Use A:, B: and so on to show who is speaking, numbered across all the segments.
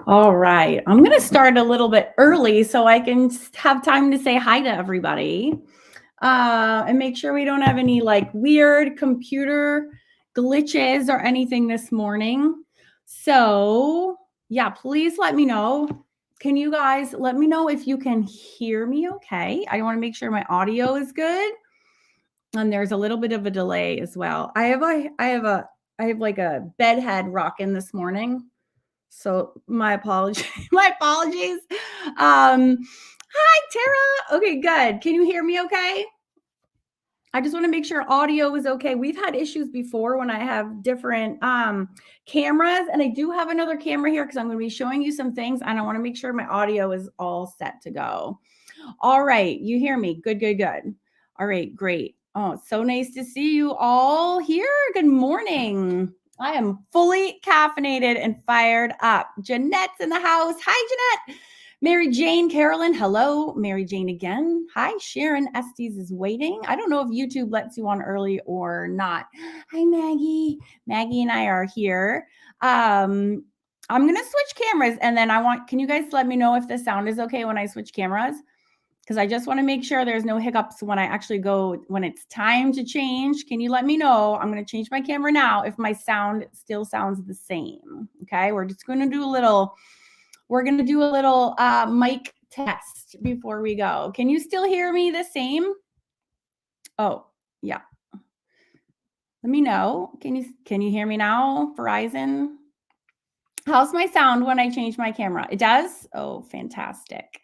A: All right. I'm going to start a little bit early so I can have time to say hi to everybody and make sure we don't have any like weird computer glitches or anything this morning. So, yeah, please let me know. Can you guys let me know if you can hear me okay? I want to make sure my audio is good. And there's a little bit of a delay as well. I have like a bedhead rocking this morning. So my apologies. My apologies. Hi, Tara. Okay, good. Can you hear me okay? I just want to make sure audio is okay. We've had issues before when I have different cameras, and I do have another camera here because I'm going to be showing you some things, and I want to make sure my audio is all set to go. All right, you hear me? Good, good, good. All right, great. Oh, it's so nice to see you all here. Good morning. I am fully caffeinated and fired up. Jeanette's in the house. Hi, Jeanette. Mary Jane, Carolyn, hello. Mary Jane again. Hi, Sharon Estes is waiting. I don't know if YouTube lets you on early or not. Hi, Maggie. Maggie and I are here. I'm going to switch cameras and then can you guys let me know if the sound is okay when I switch cameras? Because I just want to make sure there's no hiccups when I actually when it's time to change. Can you let me know? I'm going to change my camera now if my sound still sounds the same. Okay, we're going to do a little mic test before we go. Can you still hear me the same? Oh, yeah. Let me know. Can you hear me now, Verizon? How's my sound when I change my camera? It does? Oh, fantastic.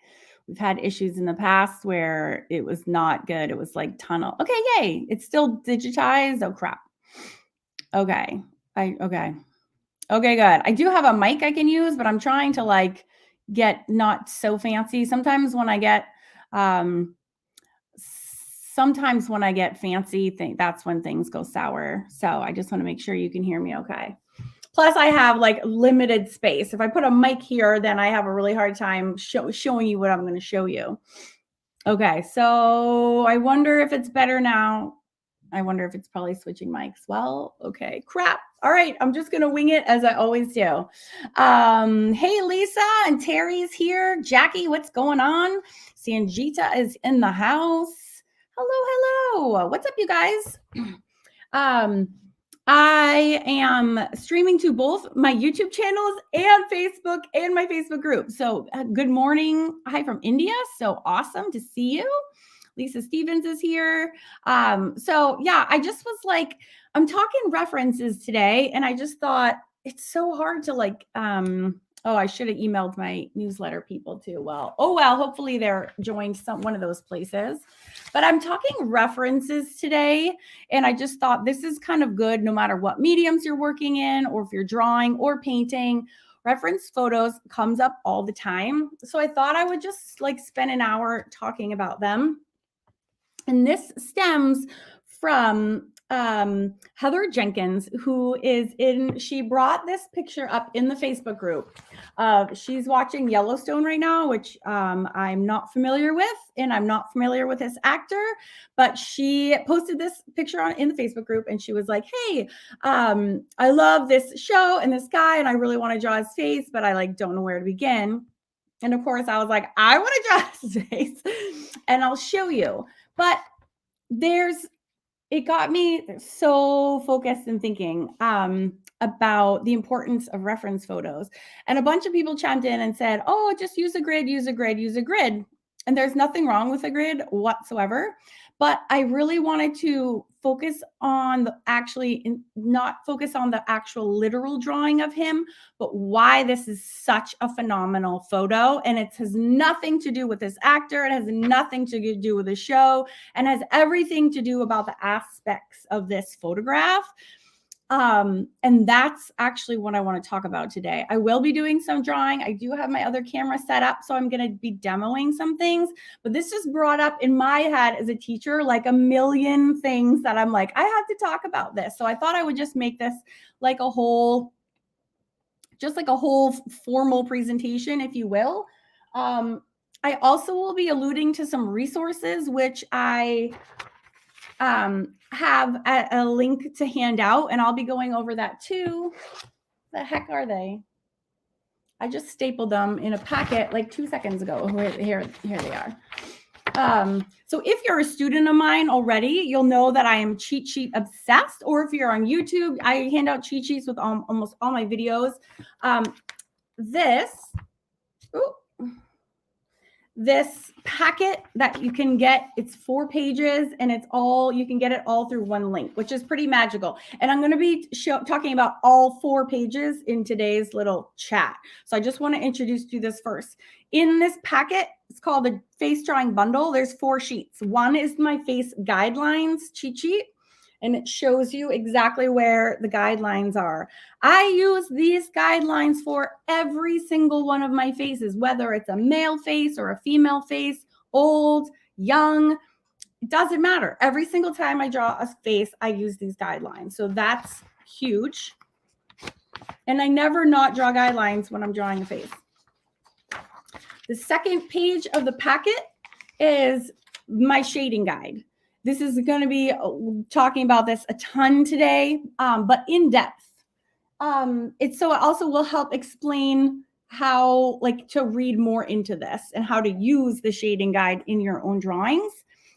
A: We've had issues in the past where it was not good. It was like tunnel. Okay, yay. It's still digitized. Oh, crap. Okay. Okay, good. I do have a mic I can use, but I'm trying to like get not so fancy. Sometimes when I get fancy, that's when things go sour. So I just want to make sure you can hear me okay. Plus, I have like limited space. If I put a mic here, then I have a really hard time showing you what I'm going to show you. Okay, so I wonder if it's better now. I wonder if it's probably switching mics. Well, okay, crap. All right, I'm just going to wing it as I always do. Hey, Lisa and Terry's here. Jackie, what's going on? Sanjita is in the house. Hello. What's up, you guys? I am streaming to both my YouTube channels and Facebook and my Facebook group. So good morning. Hi from India. So awesome to see you. Lisa Stevens is here. So yeah, I just was like, I'm talking references today, and I just thought it's so hard to like, I should have emailed my newsletter people too. Well, hopefully they're joined one of those places. But I'm talking references today, and I just thought this is kind of good no matter what mediums you're working in, or if you're drawing or painting. Reference photos comes up all the time. So I thought I would just like spend an hour talking about them. And this stems from Heather Jenkins, she brought this picture up in the Facebook group. She's watching Yellowstone right now, which I'm not familiar with, and I'm not familiar with this actor, but she posted this picture in the Facebook group, and she was like, hey, I love this show and this guy, and I really want to draw his face, but I like don't know where to begin. And of course, I was like, I want to draw his face, and I'll show you. But it got me so focused and thinking about the importance of reference photos. And a bunch of people chimed in and said, oh, just use a grid. And there's nothing wrong with a grid whatsoever. But I really wanted to focus on not focus on the actual literal drawing of him, but why this is such a phenomenal photo. And it has nothing to do with this actor. It has nothing to do with the show, and has everything to do about the aspects of this photograph. And that's actually what I want to talk about today. I will be doing some drawing. I do have my other camera set up, so I'm going to be demoing some things, but this just brought up in my head as a teacher, like a million things that I'm like, I have to talk about this. So I thought I would just make this like a whole formal presentation, if you will. I also will be alluding to some resources, which I have a link to hand out, and I'll be going over that too. The heck are they? I just stapled them in a packet like 2 seconds ago. Here they are. So if you're a student of mine already, you'll know that I am cheat sheet obsessed. Or if you're on YouTube, I hand out cheat sheets with almost all my videos. This packet that you can get, it's 4 pages and you can get it all through one link, which is pretty magical. And I'm going to be talking about all 4 pages in today's little chat. So I just want to introduce you this first. In this packet, it's called a face drawing bundle. There's 4 sheets. One is my face guidelines cheat sheet, and it shows you exactly where the guidelines are. I use these guidelines for every single one of my faces, whether it's a male face or a female face, old, young, it doesn't matter. Every single time I draw a face, I use these guidelines. So that's huge. And I never not draw guidelines when I'm drawing a face. The second page of the packet is my shading guide. This is going to be talking about this a ton today, but in depth. It also will help explain how to read more into this and how to use the shading guide in your own drawings.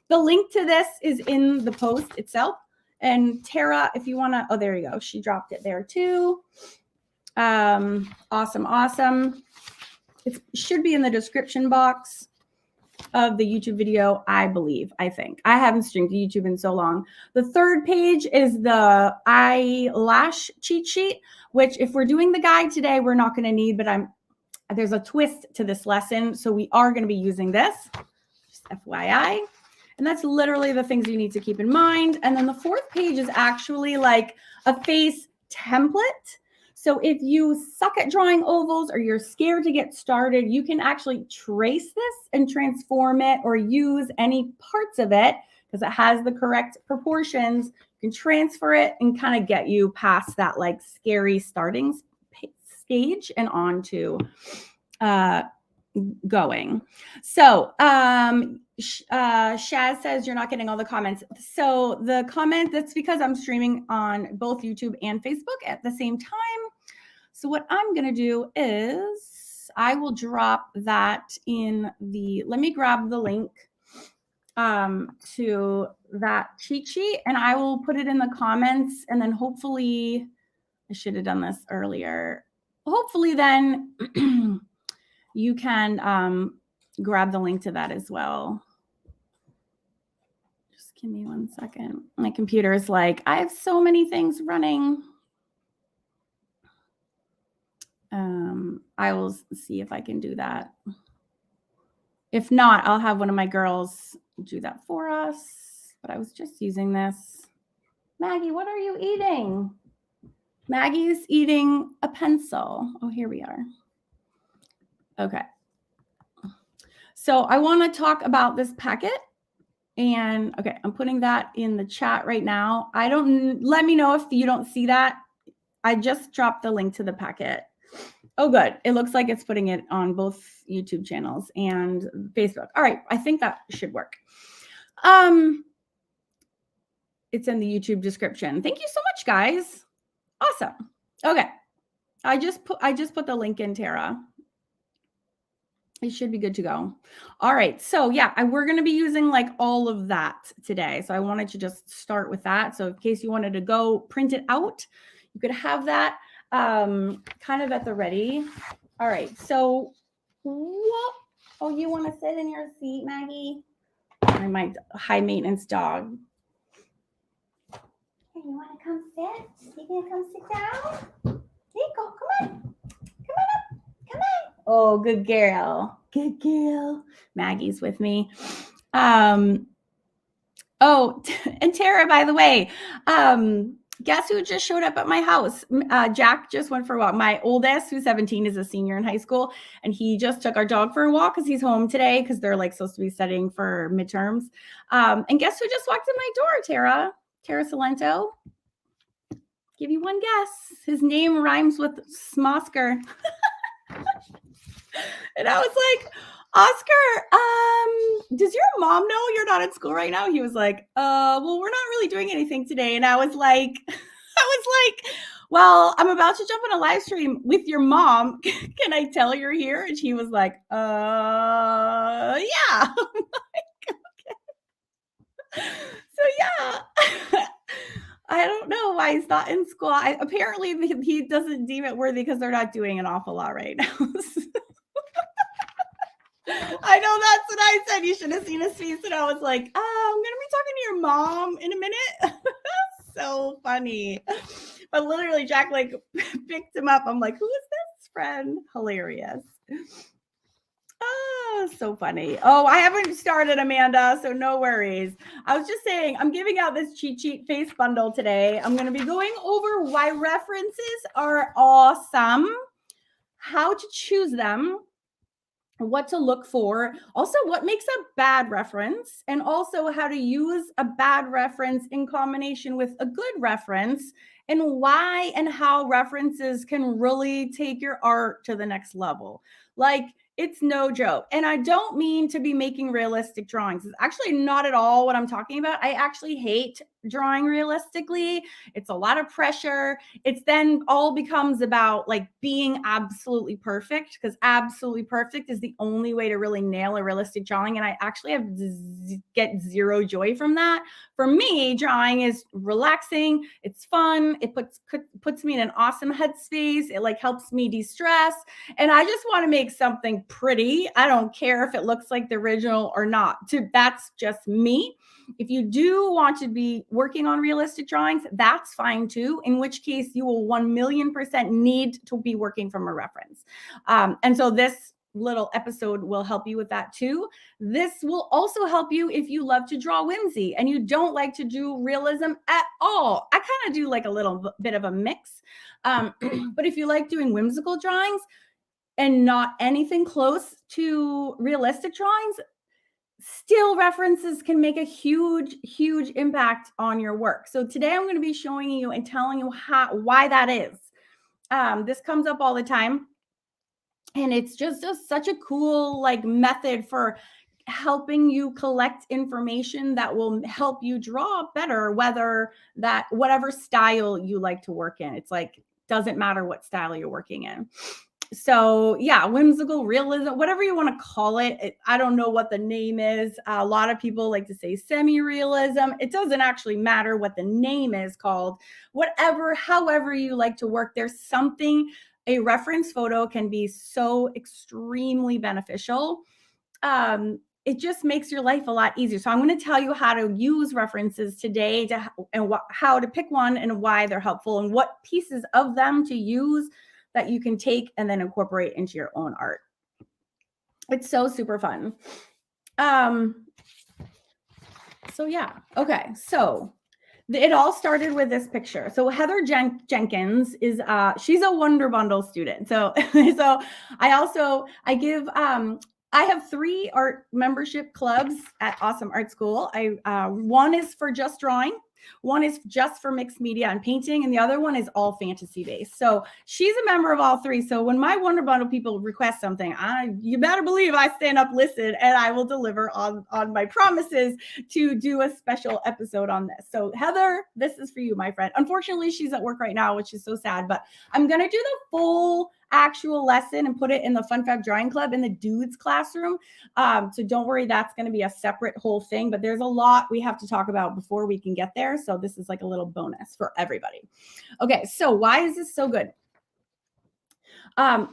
A: The link to this is in the post itself. And Tara, if you want to, oh, there you go. She dropped it there too. Awesome. It should be in the description box of the YouTube video, I think. I haven't streamed to YouTube in so long. The third page is the eyelash cheat sheet, which if we're doing the guide today, we're not going to need, but there's a twist to this lesson. So we are going to be using this, just FYI. And that's literally the things you need to keep in mind. And then the 4th page is actually like a face template. So if you suck at drawing ovals or you're scared to get started, you can actually trace this and transform it or use any parts of it because it has the correct proportions. You can transfer it and kind of get you past that scary starting stage and on to going. So Shaz says you're not getting all the comments. So the comment, that's because I'm streaming on both YouTube and Facebook at the same time. So what I'm going to do is I will drop that in let me grab the link to that cheat sheet and I will put it in the comments, and then hopefully, I should have done this earlier. Hopefully then you can grab the link to that as well. Just give me 1 second. My computer is I have so many things running. I will see if I can do that. If not, I'll have one of my girls do that for us. But I was just using this. Maggie, what are you eating? Maggie's eating a pencil. Oh, here we are. Okay. So I want to talk about this packet. And okay, I'm putting that in the chat right now. Let me know if you don't see that. I just dropped the link to the packet. Oh, good. It looks like it's putting it on both YouTube channels and Facebook. All right. I think that should work. It's in the YouTube description. Thank you so much, guys. Awesome. Okay. I just put the link in, Tara. It should be good to go. All right. So yeah, we're going to be using all of that today. So I wanted to just start with that. So in case you wanted to go print it out, you could have that kind of at the ready. All right. So what? Oh, you want to sit in your seat, Maggie? My high maintenance dog. Hey, you want to come sit? You going to come sit down? There you go. Come on. Come on up. Come on. Oh, good girl. Good girl. Maggie's with me. Oh, and Tara, by the way, guess who just showed up at my house? Jack just went for a walk. My oldest, who's 17, is a senior in high school, and he just took our dog for a walk because he's home today because they're supposed to be studying for midterms. And guess who just walked in my door, Tara? Tara Salento. Give you one guess. His name rhymes with Smosker. And I was like, Oscar, does your mom know you're not at school right now? He was like, well, we're not really doing anything today. And I was like, well, I'm about to jump on a live stream with your mom. Can I tell you're here? And she was like, yeah. So yeah. I don't know why he's not in school. Apparently he doesn't deem it worthy because they're not doing an awful lot right now. I know that's what I said. You should have seen his face. And I was like, I'm going to be talking to your mom in a minute. So funny. But literally, Jack like picked him up. I'm like, who is this friend? Hilarious. Oh, so funny. Oh, I haven't started, Amanda, so no worries. I was just saying, I'm giving out this cheat sheet face bundle today. I'm going to be going over why references are awesome, how to choose them, what to look for, also what makes a bad reference, and also how to use a bad reference in combination with a good reference, and why and how references can really take your art to the next level. Like, it's no joke. And I don't mean to be making realistic drawings. It's actually not at all what I'm talking about. I actually hate drawing realistically. It's a lot of pressure. It's then all becomes about like being absolutely perfect, because absolutely perfect is the only way to really nail a realistic drawing. And I actually get zero joy from that. For me, drawing is relaxing. It's fun. It puts me in an awesome headspace. It like helps me de-stress. And I just want to make something pretty. I don't care if it looks like the original or not. That's just me. If you do want to be working on realistic drawings, that's fine too, in which case you will 1,000,000% need to be working from a reference. And so this little episode will help you with that too. This will also help you if you love to draw whimsy and you don't like to do realism at all. I kind of do like a little bit of a mix. But if you like doing whimsical drawings and not anything close to realistic drawings, still references can make a huge, huge impact on your work. So today I'm going to be showing you and telling you why that is. This comes up all the time. And it's just such a cool like method for helping you collect information that will help you draw better, whatever style you like to work in. It's like, doesn't matter what style you're working in. So yeah, whimsical realism, whatever you want to call it. I don't know what the name is. A lot of people like to say semi-realism. It doesn't actually matter what the name is called. However you like to work, there's something. A reference photo can be so extremely beneficial. It just makes your life a lot easier. So I'm going to tell you how to use references today how to pick one and why they're helpful and what pieces of them to use that you can take and then incorporate into your own art. It's so super fun. So yeah. Okay. So it all started with this picture. So Heather Jenkins is she's a Wonder Bundle student. So I have 3 art membership clubs at Awesome Art School. One is for just drawing, one is just for mixed media and painting, and the other one is all fantasy based. So she's a member of all 3. So when my Wonder Bundle people request something, you better believe I stand up, listen, and I will deliver on my promises to do a special episode on this. So Heather, this is for you, my friend. Unfortunately, she's at work right now, which is so sad, but I'm going to do the full actual lesson and put it in the Fun Fab Drawing Club in the dudes classroom. So don't worry, that's going to be a separate whole thing, but there's a lot we have to talk about before we can get there. So this is like a little bonus for everybody. Okay, so why is this so good? And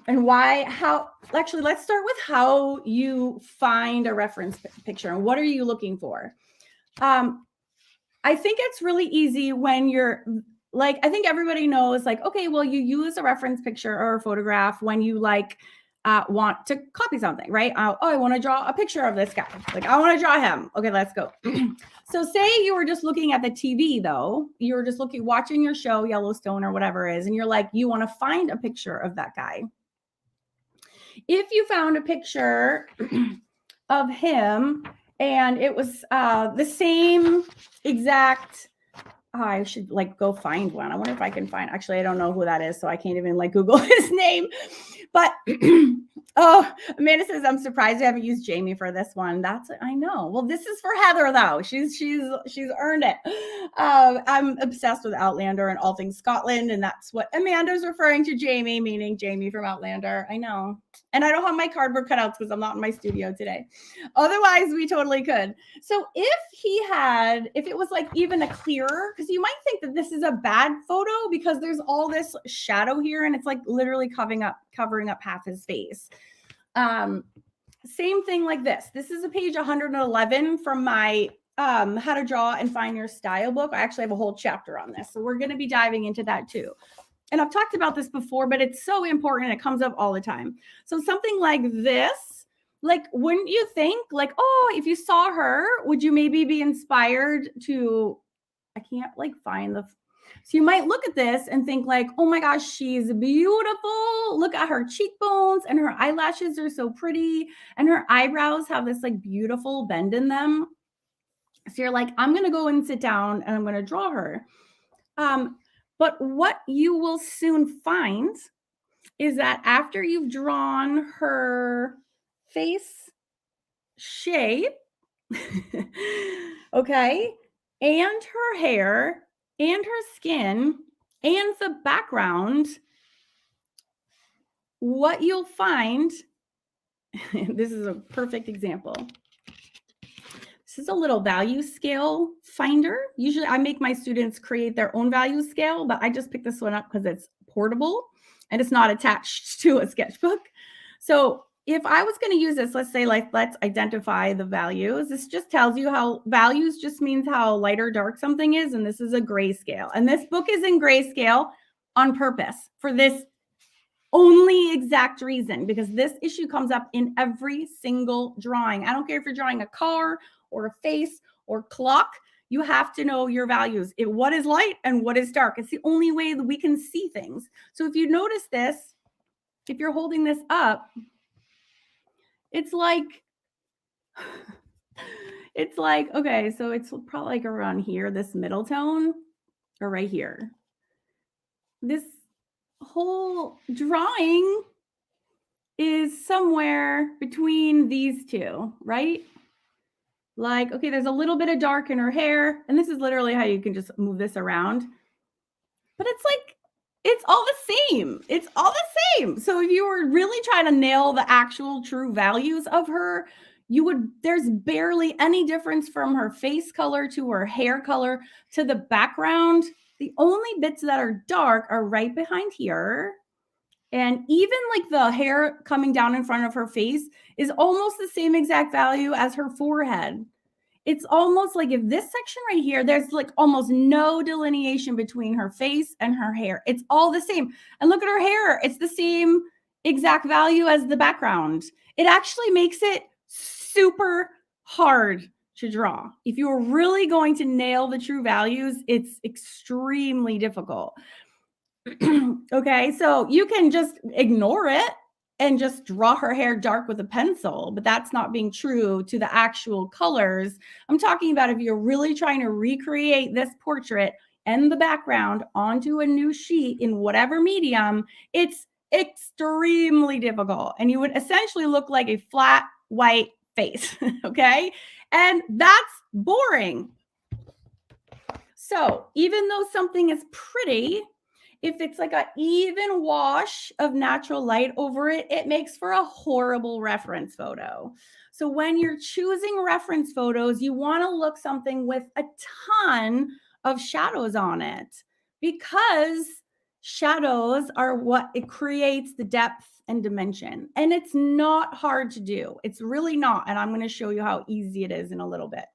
A: actually, let's start with how you find a reference picture and what are you looking for? I think it's really easy when you're like, I think everybody knows like, okay, well, you use a reference picture or a photograph when you like want to copy something, right? I want to draw a picture of this guy. Like, I want to draw him. Okay, let's go. So say you were just looking at the TV though, you were just watching your show, Yellowstone or whatever it is, and you're like, you want to find a picture of that guy. If you found a picture of him and it was the same exact, I should like go find one. I wonder if I can find, actually, I don't know who that is, so I can't even like Google his name. But Oh, Amanda says, I'm surprised I haven't used Jamie for this one. I know. Well, this is for Heather though. She's earned it. I'm obsessed with Outlander and all things Scotland, and that's what Amanda's referring to Jamie, meaning Jamie from Outlander. I know. And I don't have my cardboard cutouts because I'm not in my studio today. Otherwise, we totally could. So if it was like even a clearer, because you might think that this is a bad photo because there's all this shadow here and it's like literally covering up half his face. Same thing like this. This is a page 111 from my How to Draw and Find Your Style book. I actually have a whole chapter on this. So we're going to be diving into that too. And I've talked about this before, but it's so important. It comes up all the time. So something like this, like, wouldn't you think like, oh, if you saw her, would you maybe be inspired to, I can't like find so you might look at this and think like, oh my gosh, she's beautiful. Look at her cheekbones and her eyelashes are so pretty. And her eyebrows have this like beautiful bend in them. So you're like, I'm going to go and sit down and I'm going to draw her. But what you will soon find is that after you've drawn her face shape, okay, and her hair and her skin and the background, what you'll find, this is a perfect example. This is a little value scale finder. Usually I make my students create their own value scale, but I just picked this one up because it's portable and it's not attached to a sketchbook. So if I was going to use this, let's say like, let's identify the values. This just tells you how values just means how light or dark something is. And this is a grayscale. And this book is in grayscale on purpose for this only exact reason, because this issue comes up in every single drawing. I don't care if you're drawing a car or a face or clock, you have to know your values. What is light and what is dark. It's the only way that we can see things. So if you notice this, if you're holding this up, it's like, okay, so it's probably like around here, this middle tone, or right here. This whole drawing is somewhere between these two, right? Like, okay, there's a little bit of dark in her hair, and this is literally how you can just move this around. But it's like, it's all the same. It's all the same. So if you were really trying to nail the actual true values of her, there's barely any difference from her face color to her hair color to the background. The only bits that are dark are right behind here. And even like the hair coming down in front of her face is almost the same exact value as her forehead. It's almost like if this section right here, there's like almost no delineation between her face and her hair. It's all the same. And look at her hair. It's the same exact value as the background. It actually makes it super hard to draw. If you're really going to nail the true values, it's extremely difficult. Okay, so you can just ignore it and just draw her hair dark with a pencil, but that's not being true to the actual colors. I'm talking about if you're really trying to recreate this portrait and the background onto a new sheet in whatever medium, it's extremely difficult. And you would essentially look like a flat white face, okay? And that's boring. So even though something is pretty, if it's like an even wash of natural light over it, it makes for a horrible reference photo. So when you're choosing reference photos, you want to look something with a ton of shadows on it, because shadows are what it creates the depth and dimension. And it's not hard to do. It's really not. And I'm going to show you how easy it is in a little bit.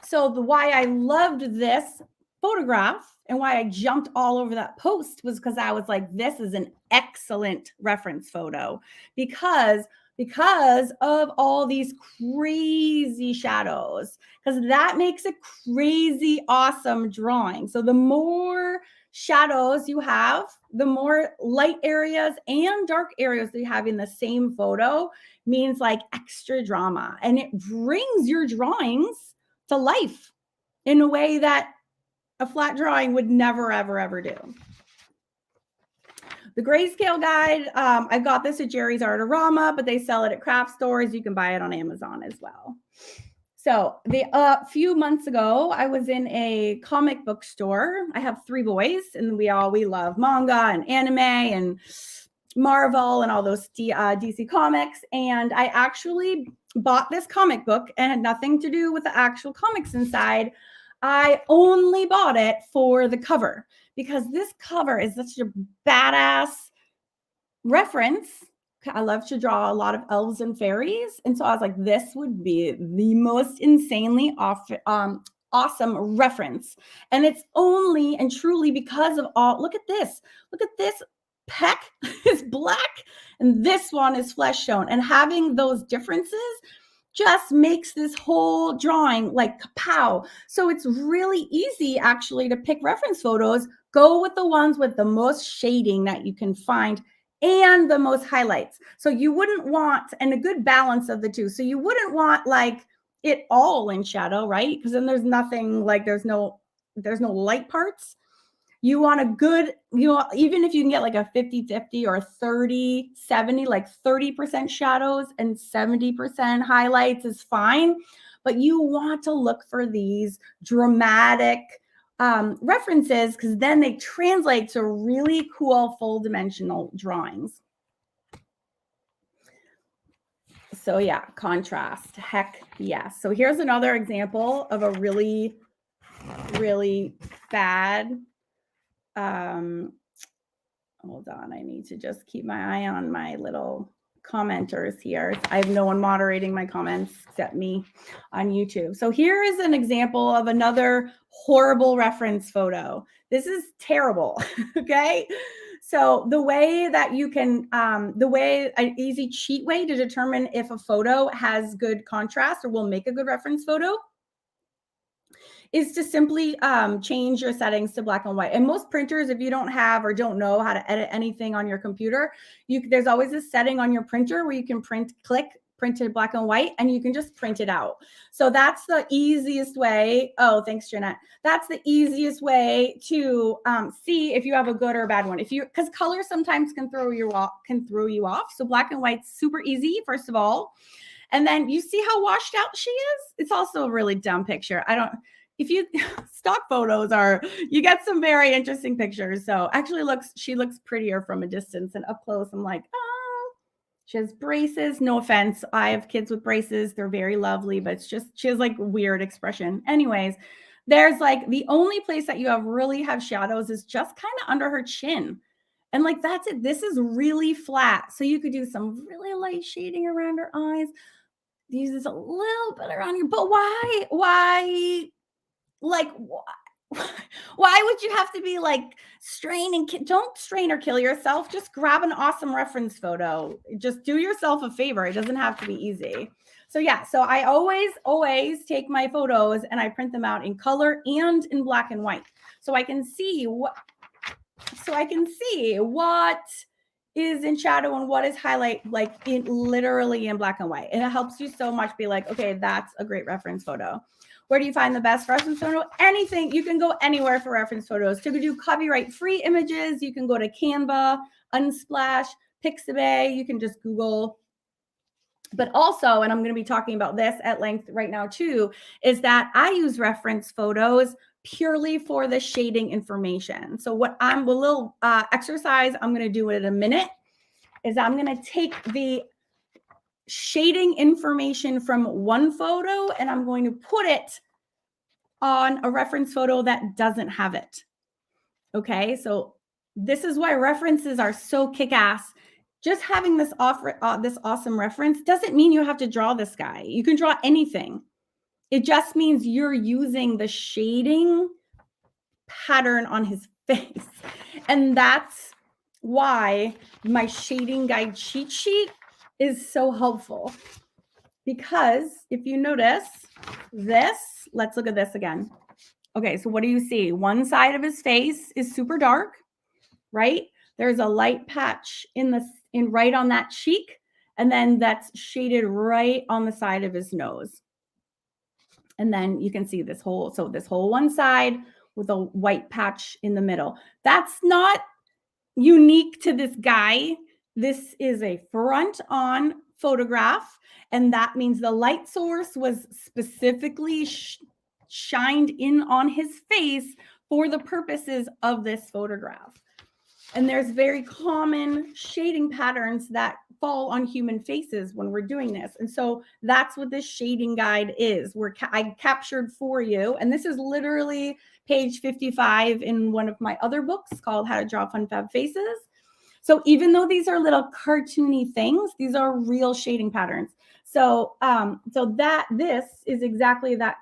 A: So why I loved this photograph and why I jumped all over that post was because I was like, this is an excellent reference photo because of all these crazy shadows, because that makes a crazy awesome drawing. So the more shadows you have, the more light areas and dark areas that you have in the same photo means like extra drama, and it brings your drawings to life in a way that a flat drawing would never, ever, ever do. The Grayscale guide, I got this at Jerry's Artorama, but they sell it at craft stores. You can buy it on Amazon as well. So a few months ago, I was in a comic book store. I have 3 boys, and we love manga and anime and Marvel and all those DC comics. And I actually bought this comic book and had nothing to do with the actual comics inside. I only bought it for the cover because this cover is such a badass reference. I love to draw a lot of elves and fairies. And so I was like, this would be the most insanely awesome reference. And it's only and truly because of all, look at this. Peck is black and this one is flesh tone. And having those differences just makes this whole drawing like kapow. So it's really easy actually to pick reference photos. Go with the ones with the most shading that you can find and the most highlights. So you wouldn't want, and a good balance of the two. So you wouldn't want like it all in shadow, right? Because then there's nothing, like there's no light parts. You want a good, even if you can get like a 50-50 or 30-70, like 30% shadows and 70% highlights is fine. But you want to look for these dramatic references because then they translate to really cool full dimensional drawings. So yeah, contrast, heck yes. So here's another example of a really, really bad, hold on, I need to just keep my eye on my little commenters here. I have no one moderating my comments except me on YouTube. So here is an example of another horrible reference photo. This is terrible, okay? So the way that you can, an easy cheat way to determine if a photo has good contrast or will make a good reference photo is to simply change your settings to black and white. And most printers, if you don't have or don't know how to edit anything on your computer, there's always a setting on your printer where you can print to black and white, and you can just print it out. So that's the easiest way. Oh, thanks, Jeanette. That's the easiest way to see if you have a good or a bad one. Because color sometimes can throw you off. So black and white's super easy, first of all. And then you see how washed out she is? It's also a really dumb picture. Stock photos you get some very interesting pictures. So actually she looks prettier from a distance, and up close, I'm like, oh, she has braces. No offense. I have kids with braces. They're very lovely, but she has like weird expression. Anyways, there's like the only place that you really have shadows is just kind of under her chin. And like, that's it. This is really flat. So you could do some really light shading around her eyes. Use this a little bit around here, but why? Like, why would you have to be like don't strain or kill yourself. Just grab an awesome reference photo. Just do yourself a favor. It doesn't have to be easy. So yeah, so I always take my photos and I print them out in color and in black and white. So I can see what is in shadow and what is highlight, like literally in black and white. And it helps you so much be like, okay, that's a great reference photo. Where do you find the best reference photo? Anything. You can go anywhere for reference photos. To do copyright-free images, you can go to Canva, Unsplash, Pixabay. You can just Google. But also, and I'm going to be talking about this at length right now too, is that I use reference photos purely for the shading information. So what a little exercise I'm going to do in a minute is I'm going to take the shading information from one photo and I'm going to put it on a reference photo that doesn't have it. Okay, so this is why references are so kick-ass. Just having this awesome reference doesn't mean you have to draw this guy. You can draw anything. It just means you're using the shading pattern on his face. And that's why my shading guide cheat sheet is so helpful. Because if you notice this, let's look at this again. Okay, so what do you see? One side of his face is super dark, right? There's a light patch right on that cheek, and then that's shaded right on the side of his nose. And then you can see this whole one side with a white patch in the middle. That's not unique to this guy. This is a front-on photograph, and that means the light source was specifically shined in on his face for the purposes of this photograph. And there's very common shading patterns that fall on human faces when we're doing this. And so that's what this shading guide is. I captured for you, and this is literally page 55 in one of my other books called How to Draw Fun Fab Faces. So even though these are little cartoony things, these are real shading patterns. So this is exactly that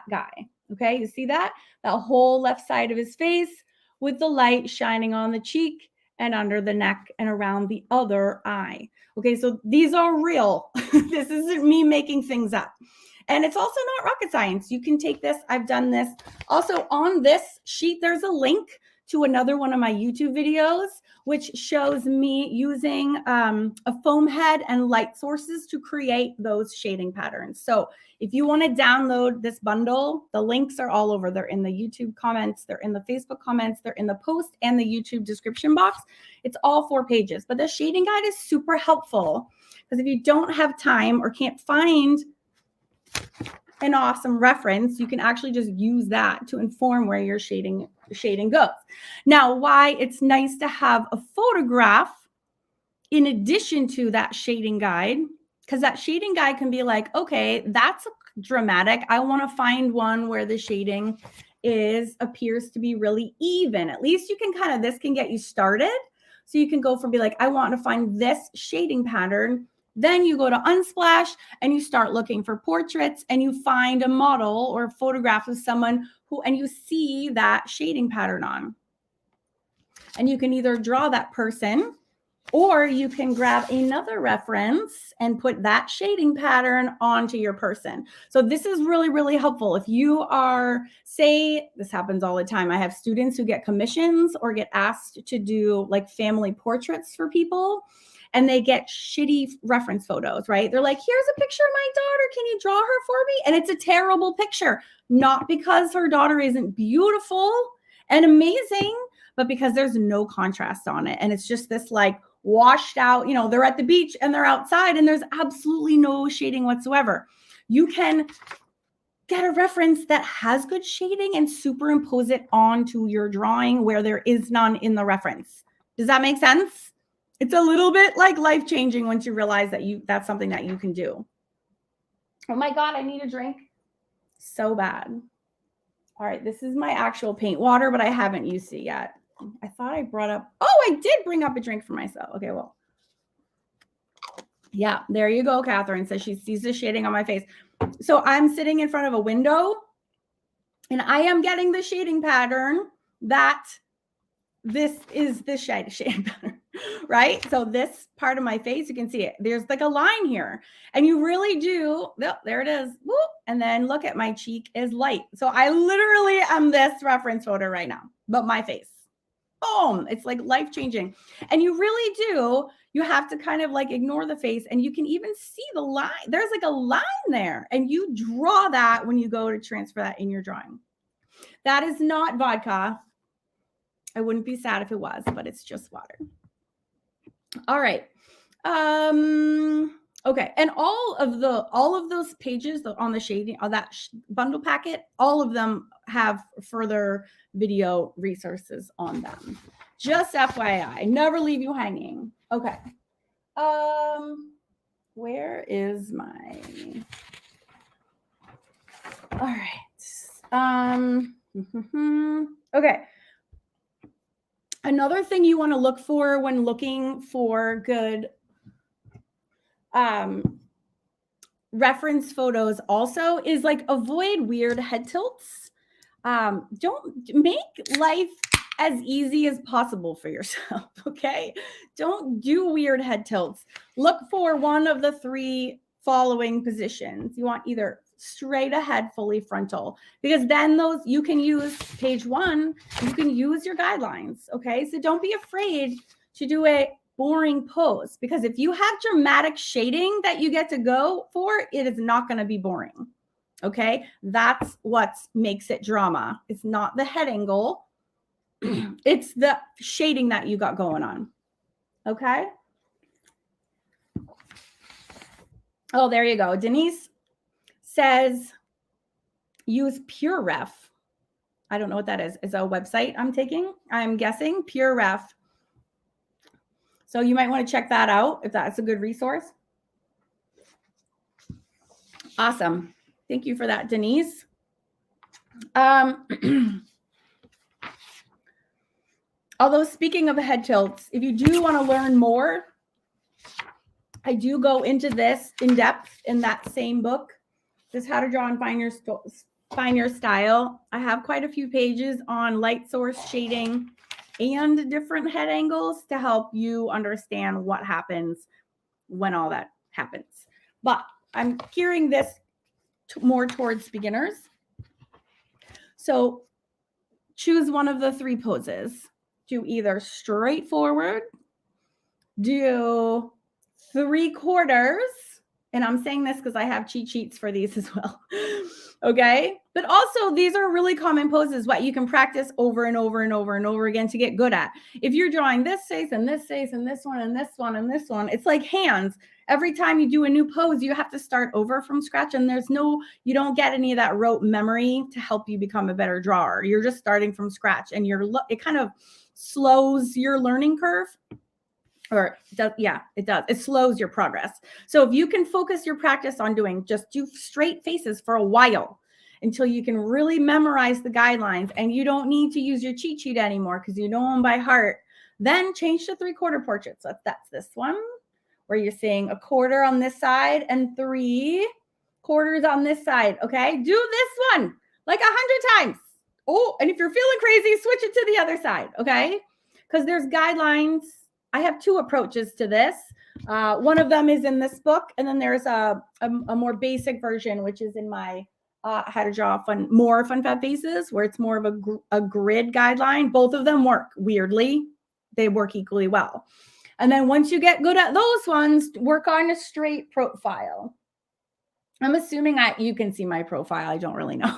A: guy. Okay, you see that whole left side of his face with the light shining on the cheek and under the neck and around the other eye. Okay, so these are real. This isn't me making things up. And it's also not rocket science. You can take this. I've done this. Also on this sheet, there's a link to another one of my YouTube videos, which shows me using a foam head and light sources to create those shading patterns. So if you want to download this bundle, the links are all over. They're in the YouTube comments, they're in the Facebook comments, they're in the post and the YouTube description box. It's all 4 pages, but the shading guide is super helpful because if you don't have time or can't find an awesome reference, you can actually just use that to inform where your shading goes. Now, why it's nice to have a photograph in addition to that shading guide, because that shading guide can be like, okay, that's dramatic. I want to find one where the shading appears to be really even. At least you can this can get you started. So you can go from be like, I want to find this shading pattern. Then you go to Unsplash and you start looking for portraits and you find a model or a photograph of someone and you see that shading pattern on. And you can either draw that person or you can grab another reference and put that shading pattern onto your person. So this is really, really helpful. If you are, say, this happens all the time. I have students who get commissions or get asked to do like family portraits for people. And they get shitty reference photos, right? They're like, here's a picture of my daughter. Can you draw her for me? And it's a terrible picture, not because her daughter isn't beautiful and amazing, but because there's no contrast on it. And it's just this like washed out, they're at the beach and they're outside and there's absolutely no shading whatsoever. You can get a reference that has good shading and superimpose it onto your drawing where there is none in the reference. Does that make sense? It's a little bit like life-changing once you realize that that's something that you can do. Oh my God, I need a drink so bad. All right, this is my actual paint water, but I haven't used it yet. I thought I brought up, I did bring up a drink for myself. Okay, well. Yeah, there you go, Catherine says she sees the shading on my face. So I'm sitting in front of a window and I am getting the shading pattern that this is the shading pattern, right? So this part of my face, you can see it. There's like a line here and you really do. Oh, there it is. Whoop, and then look at my cheek is light. So I literally am this reference photo right now, but my face. Boom. It's like life-changing. And you really do. You have to kind of like ignore the face and you can even see the line. There's like a line there and you draw that when you go to transfer that in your drawing. That is not vodka. I wouldn't be sad if it was, but it's just water. All right. Okay. And all of those pages on the shading, on that bundle packet, all of them have further video resources on them. Just FYI, never leave you hanging. Okay. Where is my, all right. Okay. Another thing you want to look for when looking for good reference photos also is like avoid weird head tilts. Don't make life as easy as possible for yourself, okay? Don't do weird head tilts. Look for one of the 3 following positions. You want either straight ahead, fully frontal, because then you can use page 1, you can use your guidelines, okay? So don't be afraid to do a boring pose, because if you have dramatic shading that you get to go for, it is not going to be boring, okay? That's what makes it drama. It's not the head angle. It's the shading that you got going on. Okay. Oh, there you go. Denise says use Pure Ref. I don't know what that is. It's a website I'm guessing Pure Ref. So you might want to check that out if that's a good resource. Awesome. Thank you for that, Denise. Although speaking of head tilts, if you do want to learn more, I do go into this in depth in that same book. This How to Draw and Find Your Style. I have quite a few pages on light source shading and different head angles to help you understand what happens when all that happens. But I'm gearing this more towards beginners. So choose one of the 3 poses. Do either straight forward, do 3/4, and I'm saying this because I have cheat sheets for these as well. Okay. But also these are really common poses, what you can practice over and over and over and over again to get good at. If you're drawing this face and this face and this one and this one and this one, it's like hands. Every time you do a new pose, you have to start over from scratch, and you don't get any of that rote memory to help you become a better drawer. You're just starting from scratch, and it kind of slows your learning curve. Or it does. It slows your progress. So if you can focus your practice on just do straight faces for a while until you can really memorize the guidelines and you don't need to use your cheat sheet anymore because you know them by heart, then change to 3/4 portraits. So that's this one where you're seeing 1/4 on this side and 3/4 on this side. Okay. Do this one like 100 times. Oh, and if you're feeling crazy, switch it to the other side. Okay. Because there's guidelines. I have 2 approaches to this. One of them is in this book, and then there's a more basic version, which is in my How to Draw More Fun Fat Faces, where it's more of a grid guideline. Both of them work weirdly. They work equally well. And then once you get good at those ones, work on a straight profile. I'm assuming you can see my profile. I don't really know.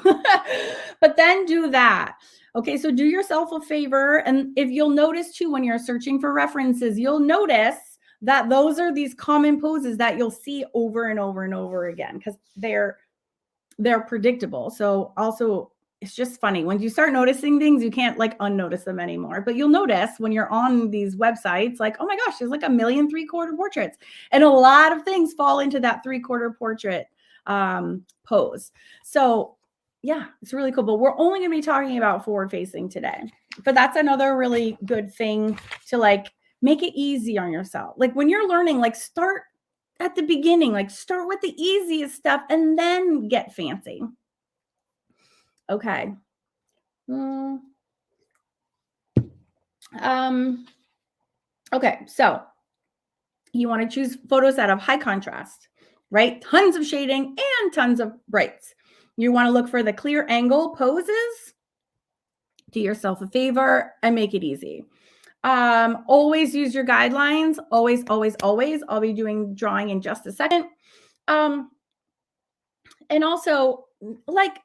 A: But then do that. Okay, so do yourself a favor. And if you'll notice too, when you're searching for references, you'll notice that those are these common poses that you'll see over and over and over again because they're predictable. So also, it's just funny. When you start noticing things, you can't like unnotice them anymore. But you'll notice when you're on these websites, like, oh my gosh, there's like 1 million 3/4 portraits. And a lot of things fall into that 3/4 portrait pose. So yeah, it's really cool. But we're only going to be talking about forward facing today. But that's another really good thing to like make it easy on yourself. Like when you're learning, like start at the beginning, like start with the easiest stuff and then get fancy. Okay. Okay. So you want to choose photos that have high contrast, right? Tons of shading and tons of brights. You want to look for the clear angle poses. Do yourself a favor and make it easy. Always use your guidelines. Always, always, always. I'll be doing drawing in just a second. And also, like,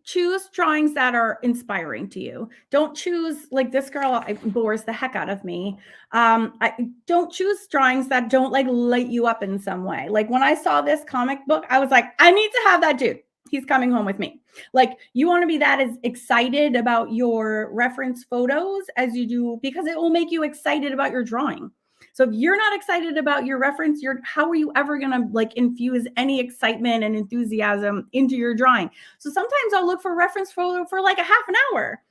A: choose drawings that are inspiring to you. Don't choose like this girl bores the heck out of me. I don't choose drawings that don't like light you up in some way. Like when I saw this comic book, I was like, I need to have that dude. He's coming home with me. Like you want to be that as excited about your reference photos as you do, because it will make you excited about your drawing. So if you're not excited about your reference, how are you ever going to like infuse any excitement and enthusiasm into your drawing? So sometimes I'll look for reference photo for like a half an hour.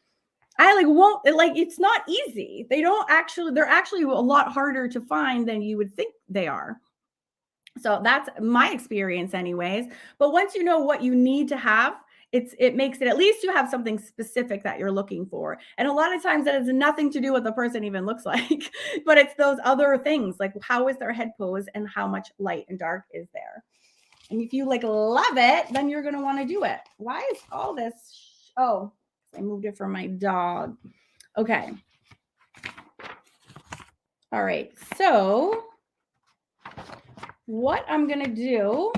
A: I like won't like, it's not easy. They're actually a lot harder to find than you would think they are. So that's my experience anyways. But once you know what you need to have, it makes it, at least you have something specific that you're looking for. And a lot of times that has nothing to do with what the person even looks like, but it's those other things like how is their head pose and how much light and dark is there. And if you like love it, then you're going to want to do it. Why is all this? Oh, I moved it for my dog. Okay. All right. So what I'm going to do,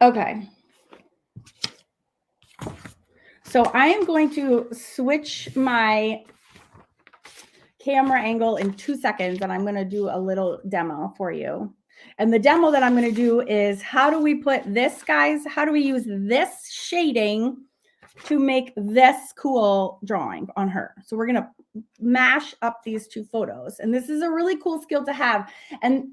A: Okay. So I am going to switch my camera angle in 2 seconds, and I'm going to do a little demo for you. And the demo that I'm going to do is how do we put this, guys? How do we use this shading to make this cool drawing on her? So we're going to mash up these two photos. And this is a really cool skill to have. And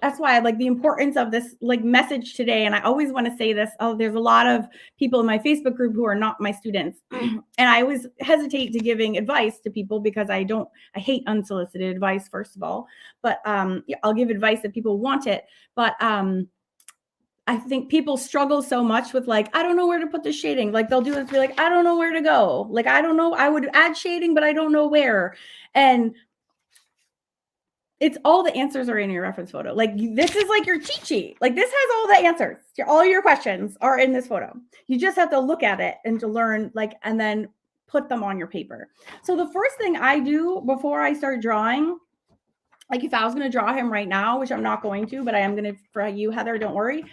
A: that's why I like the importance of this like message today. And I always want to say this. Oh, there's a lot of people in my Facebook group who are not my students. And I always hesitate to giving advice to people because I hate unsolicited advice, first of all. But I'll give advice if people want it. But I think people struggle so much with like, I don't know where to put the shading. Like they'll do it to be like, I don't know where to go. Like, I don't know. I would add shading, but I don't know where. And it's all the answers are in your reference photo. Like this is like your cheat sheet. Like this has all the answers. All your questions are in this photo. You just have to look at it and to learn like, and then put them on your paper. So the first thing I do before I start drawing, like if I was going to draw him right now, which I'm not going to, but I am going to for you, Heather, don't worry,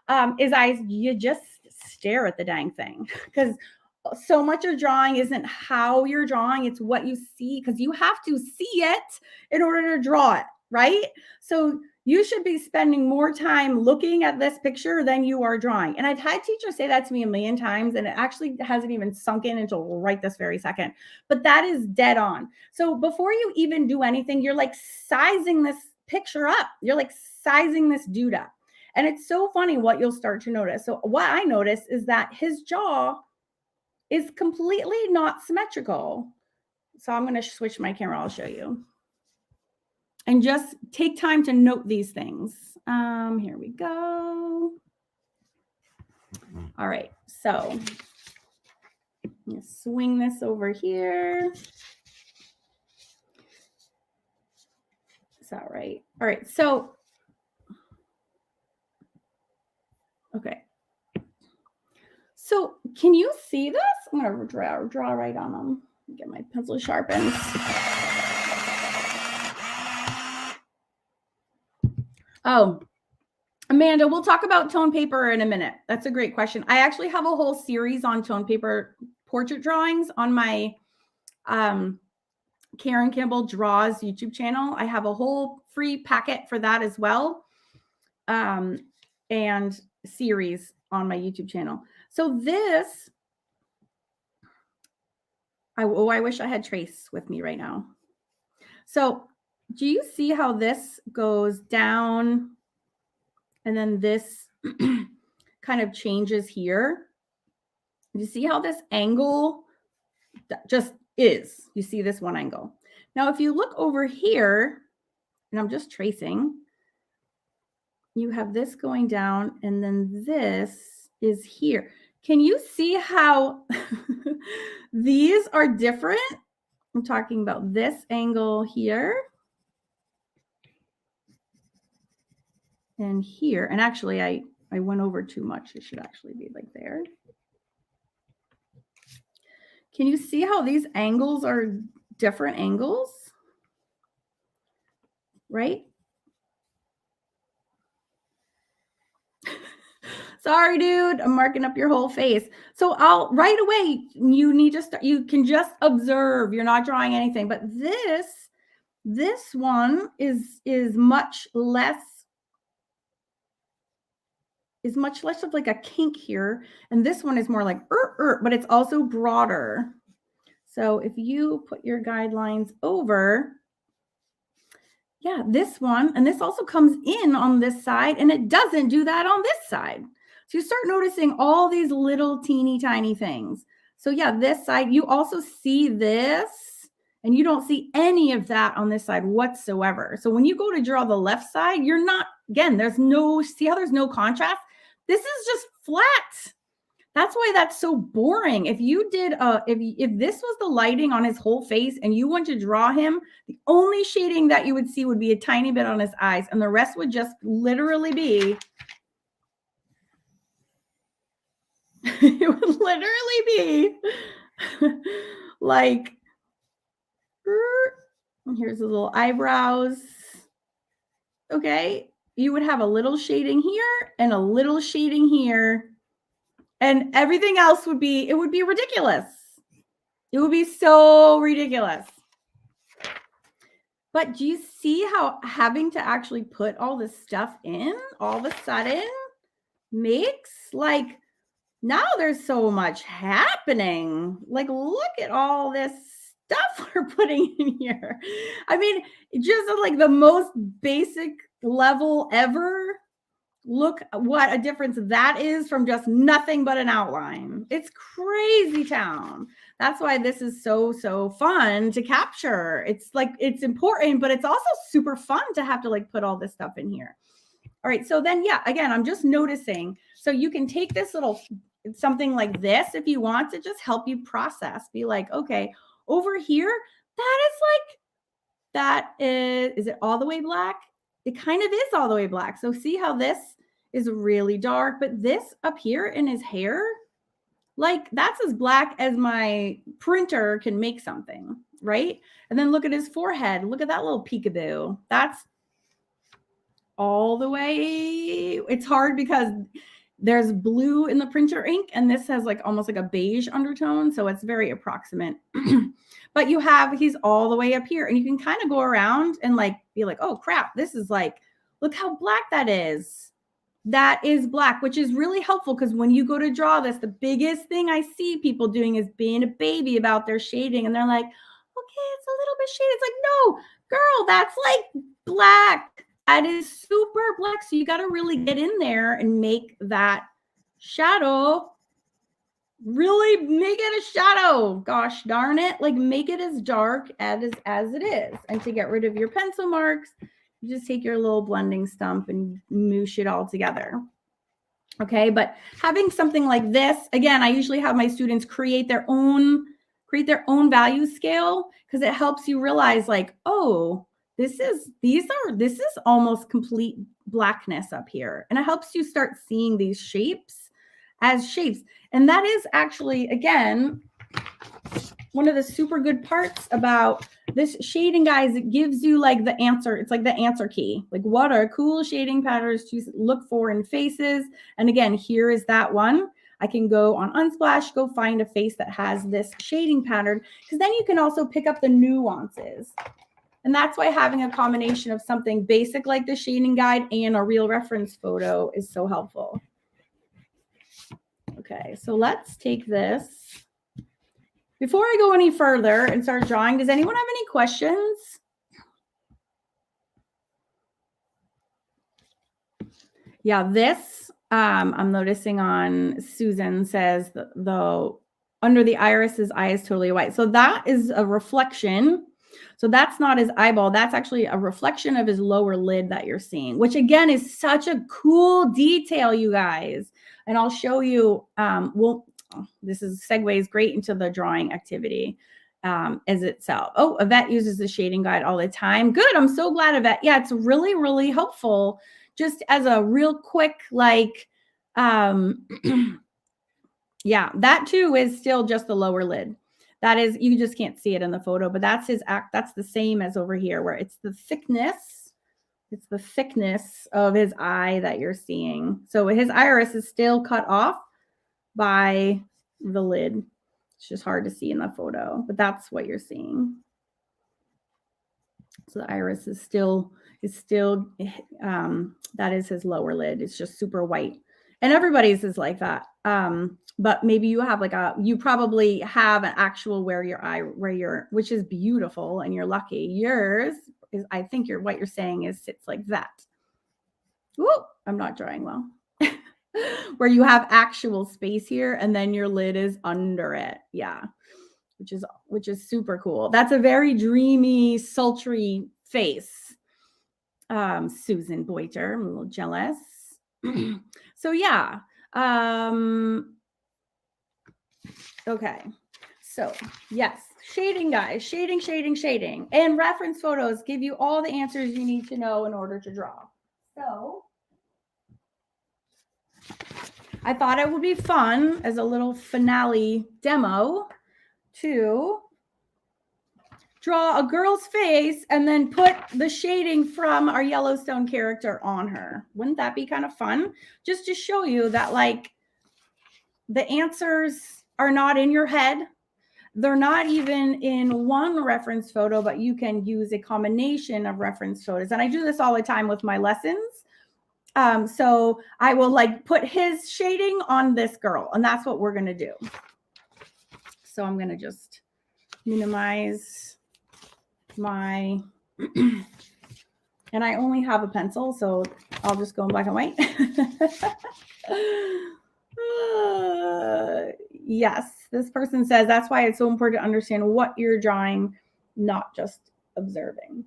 A: you just stare at the dang thing because so much of drawing isn't how you're drawing, it's what you see, because you have to see it in order to draw it, right? So you should be spending more time looking at this picture than you are drawing. And I've had teachers say that to me a million times, and it actually hasn't even sunk in until right this very second. But that is dead on. So before you even do anything, you're like sizing this picture up. You're like sizing this dude up. And it's so funny what you'll start to notice. So what I notice is that his jaw is completely not symmetrical. So I'm going to switch my camera. I'll show you. And just take time to note these things. Here we go. All right. So I'm going to swing this over here. Is that right? All right. So, okay. So can you see this? I'm going to draw right on them. Get my pencil sharpened. Oh, Amanda, we'll talk about tone paper in a minute. That's a great question. I actually have a whole series on tone paper portrait drawings on my Karen Campbell Draws YouTube channel. I have a whole free packet for that as well, and series on my YouTube channel. So this, I wish I had Trace with me right now. So do you see how this goes down and then this kind of changes here? You see how this angle just is? You see this one angle. Now, if you look over here, and I'm just tracing, you have this going down, and then this is here. Can you see how these are different? I'm talking about this angle here and here. And actually, I went over too much. It should actually be like there. Can you see how these angles are different angles? Right? Sorry, dude, I'm marking up your whole face. So I'll right away, you need to start, you can just observe. You're not drawing anything, but this one is much less of like a kink here. And this one is more like, but it's also broader. So if you put your guidelines over, yeah, this one, and this also comes in on this side, and it doesn't do that on this side. So you start noticing all these little teeny tiny things. So yeah, this side, you also see this, and you don't see any of that on this side whatsoever. So when you go to draw the left side, you're not, again, see how there's no contrast? This is just flat. That's why that's so boring. If you did, if this was the lighting on his whole face and you want to draw him, the only shading that you would see would be a tiny bit on his eyes, and the rest would just literally be, it would literally be like, here's his little eyebrows. Okay. you would have a little shading here and a little shading here, and everything else would be, it would be ridiculous. It would be so ridiculous. But do you see how having to actually put all this stuff in all of a sudden makes, like, now there's so much happening. Like, look at all this stuff we're putting in here. I mean, just at like the most basic level ever. Look what a difference that is from just nothing but an outline. It's crazy town. That's why this is so fun to capture. It's like, it's important, but it's also super fun to have to like put all this stuff in here. All right, so then, yeah, again, I'm just noticing. So you can take this little, something like this if you want to just help you process. Be like, okay, over here, that is it all the way black? It kind of is all the way black. So see how this is really dark, but this up here in his hair, like that's as black as my printer can make something, right? And then look at his forehead. Look at that little peekaboo. That's all the way. It's hard because there's blue in the printer ink and this has like almost like a beige undertone. So it's very approximate. But you have, he's all the way up here and you can kind of go around and like be like, oh crap, this is like, look how black that is. That is black, which is really helpful because when you go to draw this, the biggest thing I see people doing is being a baby about their shading. And they're like, okay, it's a little bit shaded. It's like, no, girl, that's like black. That is super black. So you got to really get in there and make that shadow, really make it a shadow. Gosh darn it. Like make it as dark as it is. And to get rid of your pencil marks, you just take your little blending stump and moosh it all together. Okay, but having something like this, again, I usually have my students create their own value scale because it helps you realize like, oh, this is almost complete blackness up here. And it helps you start seeing these shapes as shapes. And that is actually, again, one of the super good parts about this shading, guys. It gives you like the answer. It's like the answer key. Like what are cool shading patterns to look for in faces? And again, here is that one. I can go on Unsplash, go find a face that has this shading pattern, because then you can also pick up the nuances. And that's why having a combination of something basic like the shading guide and a real reference photo is so helpful. Okay, so let's take this. Before I go any further and start drawing, does anyone have any questions? Yeah, this I'm noticing on Susan says the under the iris's eye is totally white. So that is a reflection. So that's not his eyeball. That's actually a reflection of his lower lid that you're seeing, which again is such a cool detail, you guys. And I'll show you, this segues great into the drawing activity as itself. Oh, Yvette uses the shading guide all the time. Good. I'm so glad, Yvette. Yeah, it's really, really helpful. Just as a real quick, like, yeah, that too is still just the lower lid. That is, you just can't see it in the photo, but that's his act. That's the same as over here where it's the thickness. It's the thickness of his eye that you're seeing. So his iris is still cut off by the lid. It's just hard to see in the photo, but that's what you're seeing. So the iris is still that is his lower lid. It's just super white. And everybody's is like that. But maybe you have like you probably have an actual which is beautiful and you're lucky. Yours is, I think what you're saying is sits like that. Ooh, I'm not drawing well. Where you have actual space here and then your lid is under it. Yeah. Which is super cool. That's a very dreamy, sultry face. Susan Boiter, I'm a little jealous. So yeah. Okay. So yes, shading, guys, shading. And reference photos give you all the answers you need to know in order to draw. So I thought it would be fun as a little finale demo to draw a girl's face and then put the shading from our Yellowstone character on her. Wouldn't that be kind of fun? Just to show you that like the answers are not in your head. They're not even in one reference photo, but you can use a combination of reference photos. And I do this all the time with my lessons. So I will like put his shading on this girl, and that's what we're going to do. So I'm going to just minimize my, and I only have a pencil, so I'll just go in black and white. Yes, this person says that's why it's so important to understand what you're drawing, not just observing.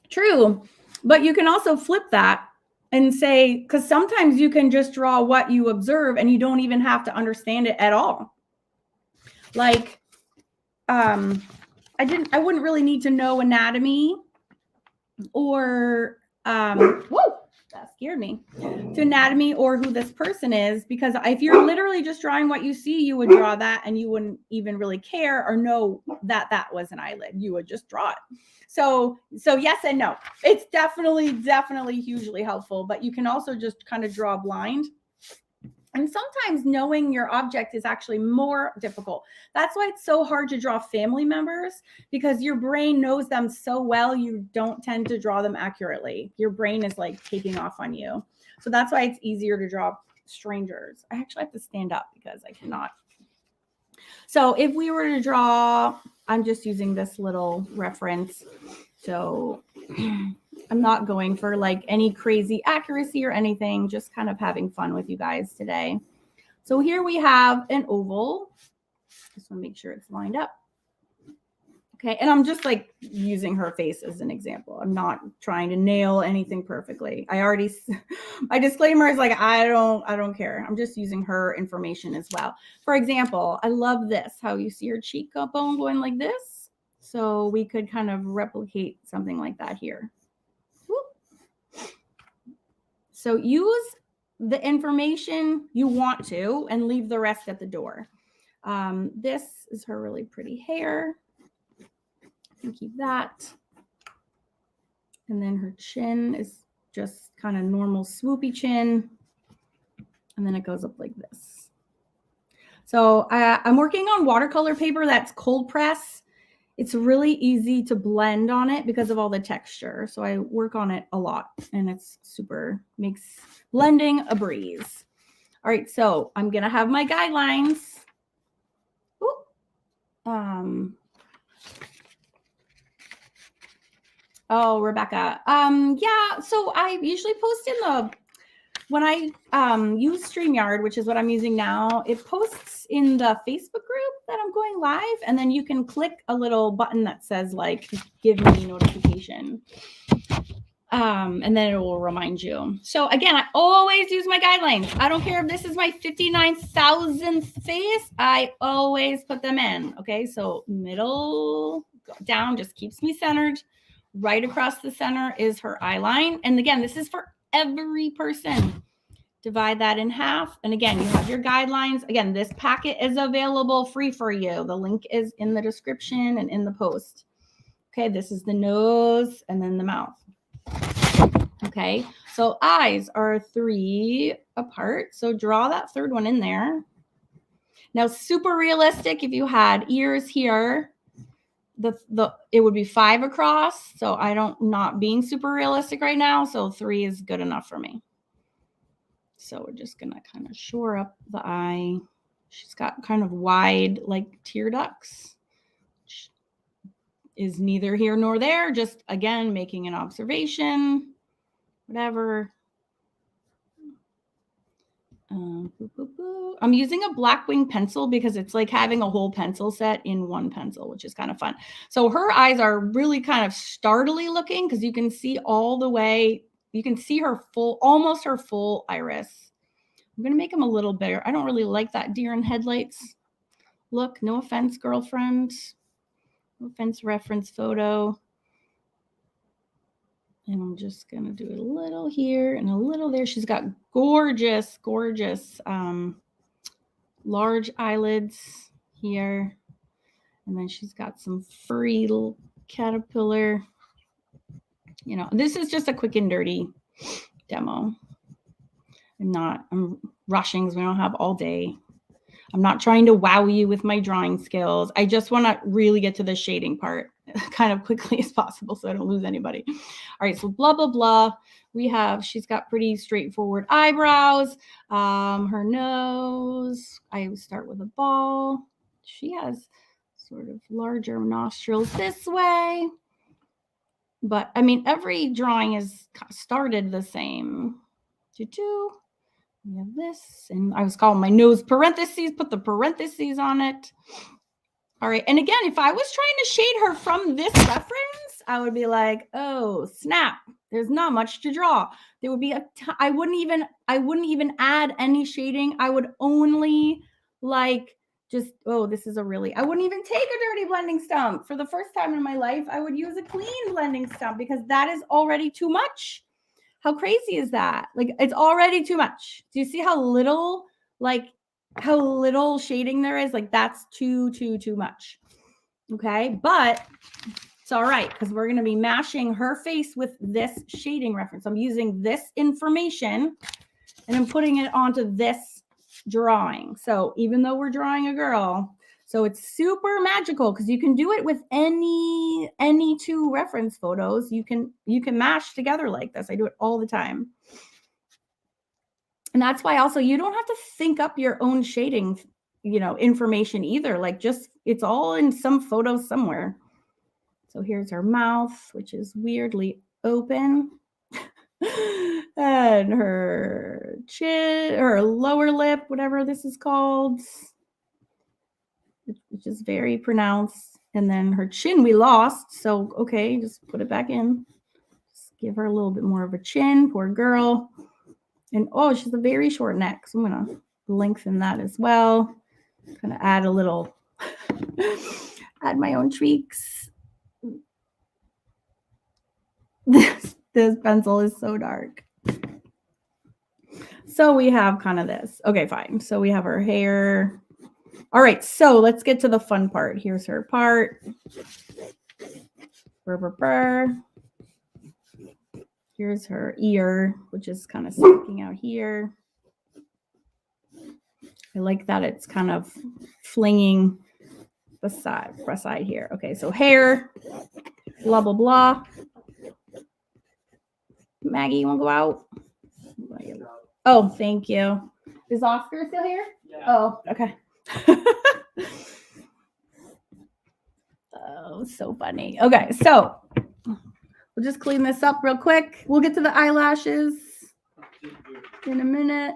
A: True, but you can also flip that and say, because sometimes you can just draw what you observe and you don't even have to understand it at all. Like, I wouldn't really need to know anatomy or, whoa, that scared me, to anatomy or who this person is, because if you're literally just drawing what you see, you would draw that and you wouldn't even really care or know that that was an eyelid. You would just draw it. So yes and no. It's definitely hugely helpful, but you can also just kind of draw blind. And sometimes knowing your object is actually more difficult. That's why it's so hard to draw family members, because your brain knows them so well, you don't tend to draw them accurately. Your brain is like taking off on you. So that's why it's easier to draw strangers. I actually have to stand up because I cannot. So if we were to draw, I'm just using this little reference. So I'm not going for like any crazy accuracy or anything, just kind of having fun with you guys today. So here we have an oval. Just want to make sure it's lined up. Okay, and I'm just like using her face as an example. I'm not trying to nail anything perfectly. My disclaimer is like, I don't care. I'm just using her information as well. For example, I love this, how you see her cheekbone going like this. So we could kind of replicate something like that here. So use the information you want to and leave the rest at the door. This is her really pretty hair. And keep that. And then her chin is just kind of normal swoopy chin. And then it goes up like this. So I'm working on watercolor paper that's cold press. It's really easy to blend on it because of all the texture. So I work on it a lot and it's makes blending a breeze. All right, so I'm going to have my guidelines. Oh, Rebecca. Yeah, so I usually post when I use StreamYard, which is what I'm using now, it posts in the Facebook group that I'm going live, and then you can click a little button that says like, give me notification. And then it will remind you. So again, I always use my guidelines. I don't care if this is my 59,000th face. I always put them in. Okay, so middle down just keeps me centered. Right across the center is her eye line. And again, this is for every person. Divide that in half. And again, you have your guidelines. Again, this packet is available free for you. The link is in the description and in the post. Okay, this is the nose and then the mouth. Okay, so eyes are 3 apart. So draw that third one in there. Now, super realistic, if you had ears here, it would be 5 across. So not being super realistic right now. So 3 is good enough for me. So we're just going to kind of shore up the eye. She's got kind of wide like tear ducts. Which is neither here nor there. Just again, making an observation, whatever. I'm using a Blackwing pencil because it's like having a whole pencil set in one pencil, which is kind of fun. So her eyes are really kind of startly looking because you can see all the way. You can see almost her full iris. I'm going to make them a little bigger. I don't really like that deer in headlights look. No offense, girlfriend. No offense, reference photo. And I'm just going to do a little here and a little there. She's got gorgeous, gorgeous large eyelids here. And then she's got some furry little caterpillar. You know, this is just a quick and dirty demo. I'm rushing because we don't have all day. I'm not trying to wow you with my drawing skills. I just want to really get to the shading part kind of quickly as possible so I don't lose anybody. All right, so blah, blah, blah. She's got pretty straightforward eyebrows. Her nose, I start with a ball. She has sort of larger nostrils this way. But I mean, every drawing is started the same. We have this, and I was calling my nose parentheses, put the parentheses on it. All right, and again, if I was trying to shade her from this reference, I would be like, oh, snap. There's not much to draw. There would be I wouldn't even add any shading. I would only like just, oh, I wouldn't even take a dirty blending stump. For the first time in my life, I would use a clean blending stump because that is already too much. How crazy is that? Like, it's already too much. Do you see how little shading there is? Like, that's too much. Okay, but it's all right because we're going to be mashing her face with this shading reference. I'm using this information and I'm putting it onto this drawing. So even though we're drawing a girl, so it's super magical because you can do it with any two reference photos. You can mash together like this. I do it all the time. And that's why also you don't have to think up your own shading, information either. Like, just, it's all in some photo somewhere. So here's her mouth, which is weirdly open. And her chin, her lower lip, whatever this is called, which is very pronounced. And then her chin we lost. So, okay, just put it back in. Just give her a little bit more of a chin. Poor girl. And, oh, she's a very short neck. So I'm going to lengthen that as well. Kind of add a little, add my own tweaks. This pencil is so dark. So we have kind of this. Okay, fine. So we have her hair. All right, so let's get to the fun part. Here's her part. Here's her ear, which is kind of sticking out here. I like that it's kind of flinging the side here. Okay, so hair, blah, blah, blah. Maggie, you want to go out? Oh, thank you. Is Oscar still here? Yeah. Oh, okay. Oh, so funny. Okay, so we'll just clean this up real quick. We'll get to the eyelashes in a minute.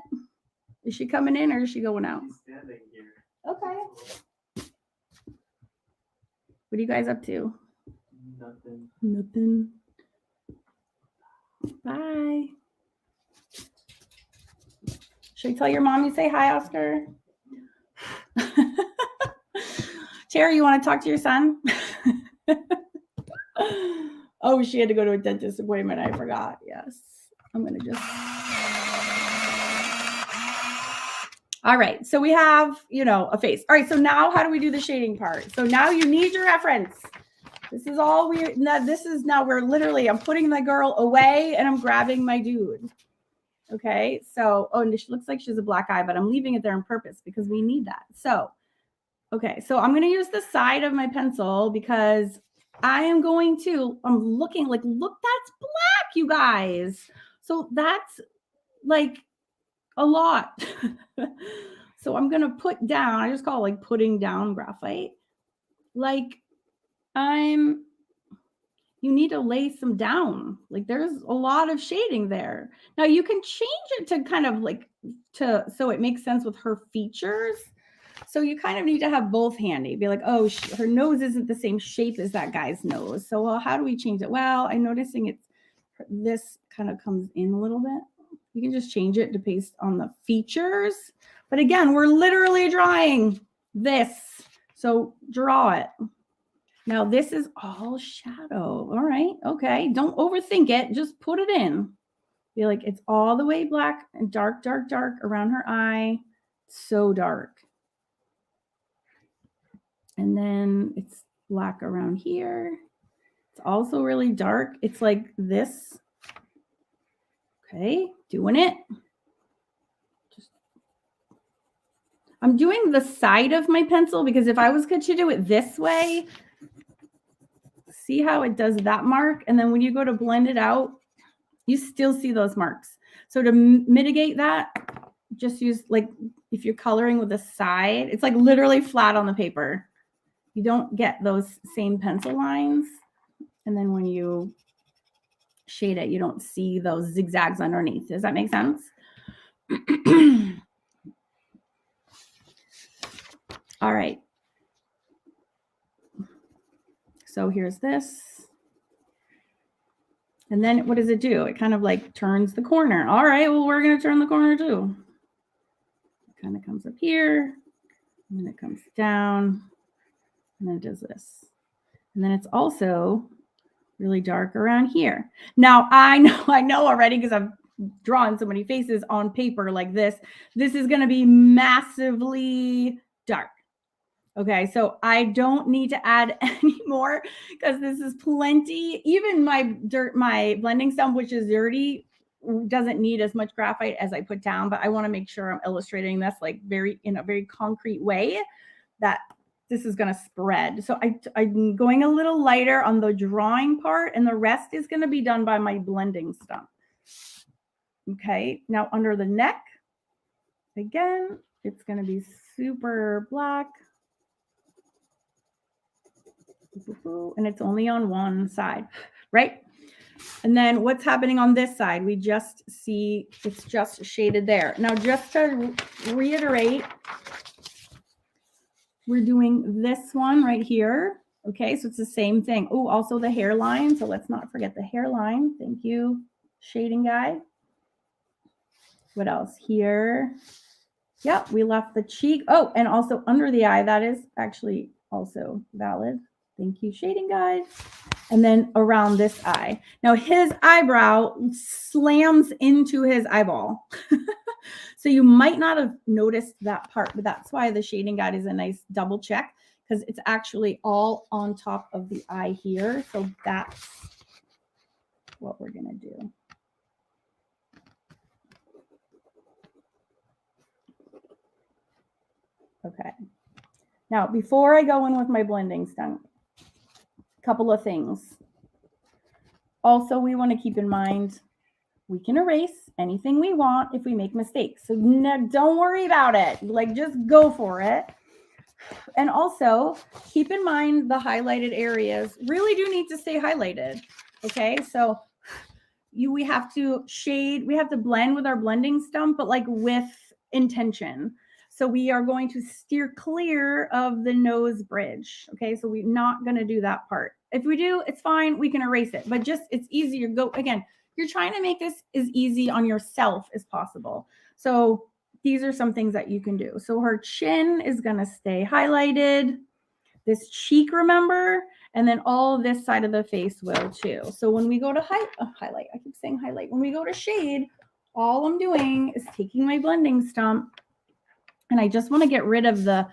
A: Is she coming in or is she going out?
B: She's standing here.
A: Okay. What are you guys up to?
B: Nothing.
A: Bye. Should I tell your mom you say hi, Oscar? Terry, you want to talk to your son? Oh, she had to go to a dentist appointment. I forgot. Yes. I'm going to just. All right. So we have, a face. All right. So now how do we do the shading part? So now you need your reference. This is all we're literally, I'm putting the girl away and I'm grabbing my dude. Okay. So, and she looks like she has a black eye, but I'm leaving it there on purpose because we need that. So, okay. So I'm going to use the side of my pencil because I'm looking like, look, that's black, you guys. So that's like a lot. So I'm going to put down, I just call it like putting down graphite. Like you need to lay some down. Like there's a lot of shading there. Now you can change it to kind of like so it makes sense with her features. So you kind of need to have both handy. Be like, oh, her nose isn't the same shape as that guy's nose. So, well, how do we change it? Well, I'm noticing this kind of comes in a little bit. You can just change it based on the features. But again, we're literally drawing this. So draw it. Now this is all shadow. All right. Okay. Don't overthink it. Just put it in. Be like, it's all the way black and dark, dark, dark around her eye. So dark. And then it's black around here. It's also really dark. It's like this. Okay, doing it. I'm doing the side of my pencil because if I was going to do it this way, see how it does that mark? And then when you go to blend it out, you still see those marks. So to mitigate that, just use, like, if you're coloring with the side, it's like literally flat on the paper. You don't get those same pencil lines. And then when you shade it, you don't see those zigzags underneath. Does that make sense? All right. So here's this. And then what does it do? It kind of like turns the corner. All right, well, we're going to turn the corner too. It kind of comes up here, and then it comes down, and then it does this. And then it's also really dark around here. Now, I know already because I've drawn so many faces on paper like this. This is going to be massively dark. Okay, so I don't need to add any more because this is plenty. Even my blending stump, which is dirty, doesn't need as much graphite as I put down, but I want to make sure I'm illustrating this like in a very concrete way that this is going to spread. So I'm going a little lighter on the drawing part, and the rest is going to be done by my blending stump. Okay, now under the neck, again, it's going to be super black. And it's only on one side, right? And then what's happening on this side? We just see it's just shaded there. Now, just to reiterate, we're doing this one right here. Okay, so it's the same thing. Oh, also the hairline. So let's not forget the hairline. Thank you, shading guy. What else here? Yep, we left the cheek. Oh, and also under the eye. That is actually also valid. Thank you, shading guide. And then around this eye. Now his eyebrow slams into his eyeball. So you might not have noticed that part, but that's why the shading guide is a nice double check because it's actually all on top of the eye here. So that's what we're going to do. Okay. Now, before I go in with my blending stump, a couple of things. Also, we want to keep in mind we can erase anything we want if we make mistakes. So no, don't worry about it. Like, just go for it. And also, keep in mind the highlighted areas really do need to stay highlighted. Okay, so we have to shade, we have to blend with our blending stump, but like with intention. So we are going to steer clear of the nose bridge. Okay, so we're not going to do that part. If we do, it's fine. We can erase it, but just it's easier. Go again. You're trying to make this as easy on yourself as possible. So these are some things that you can do. So her chin is going to stay highlighted. This cheek, remember, and then all this side of the face will too. So when we go to highlight, I keep saying highlight. When we go to shade, all I'm doing is taking my blending stump, and I just want to get rid of the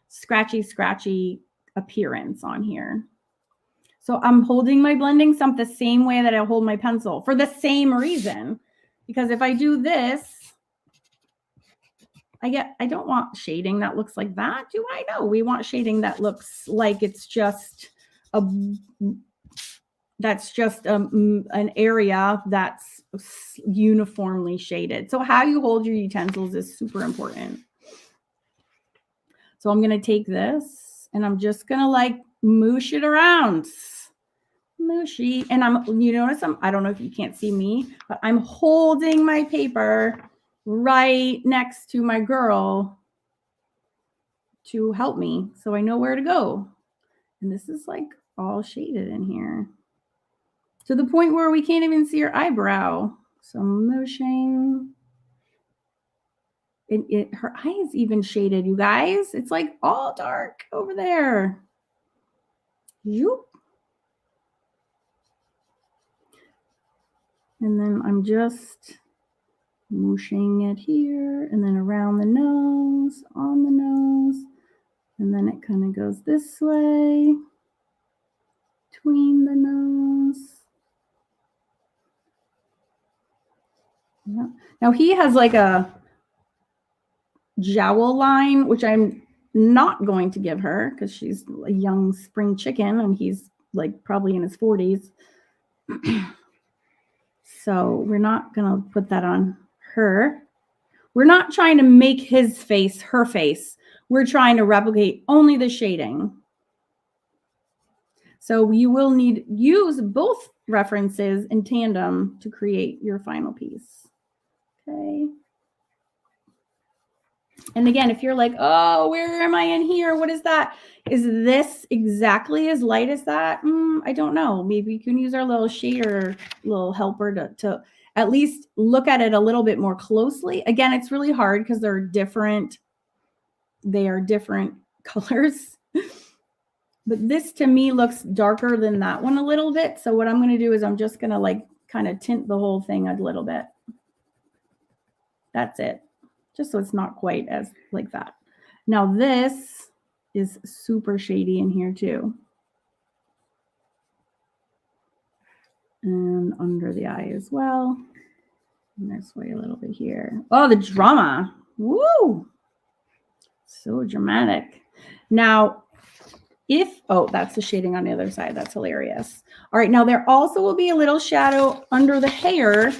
A: scratchy appearance on here. So I'm holding my blending stump the same way that I hold my pencil for the same reason. Because if I do this, I don't want shading that looks like that. Do I? No, we want shading that looks like it's just an area that's uniformly shaded. So how you hold your utensils is super important. So I'm going to take this and I'm just going to like moosh it around. Mooshy. And you notice I don't know if you can't see me, but I'm holding my paper right next to my girl to help me so I know where to go. And this is like all shaded in here to the point where we can't even see her eyebrow. So I'm mooshing. Her eye is even shaded, you guys. It's like all dark over there. Yoop. And then I'm just mooshing it here and then around the nose, on the nose, and then it kind of goes this way, between the nose. Yeah. Now he has like a jowl line, which I'm not going to give her because she's a young spring chicken and he's like probably in his 40s. So we're not going to put that on her. We're not trying to make his face her face. We're trying to replicate only the shading. So you will need use both references in tandem to create your final piece. Okay. And again, if you're like, oh, where am I in here? What is that? Is this exactly as light as that? I don't know. Maybe you can use our little shader, little helper to at least look at it a little bit more closely. Again, it's really hard because they're different. They are different colors. But this to me looks darker than that one a little bit. So what I'm going to do is I'm just going to like kind of tint the whole thing a little bit. That's it. Just so it's not quite as like that. Now this is super shady in here too. And under the eye as well. And this way a little bit here. Oh, the drama. Woo! So dramatic. Now, that's the shading on the other side. That's hilarious. All right, now there also will be a little shadow under the hair.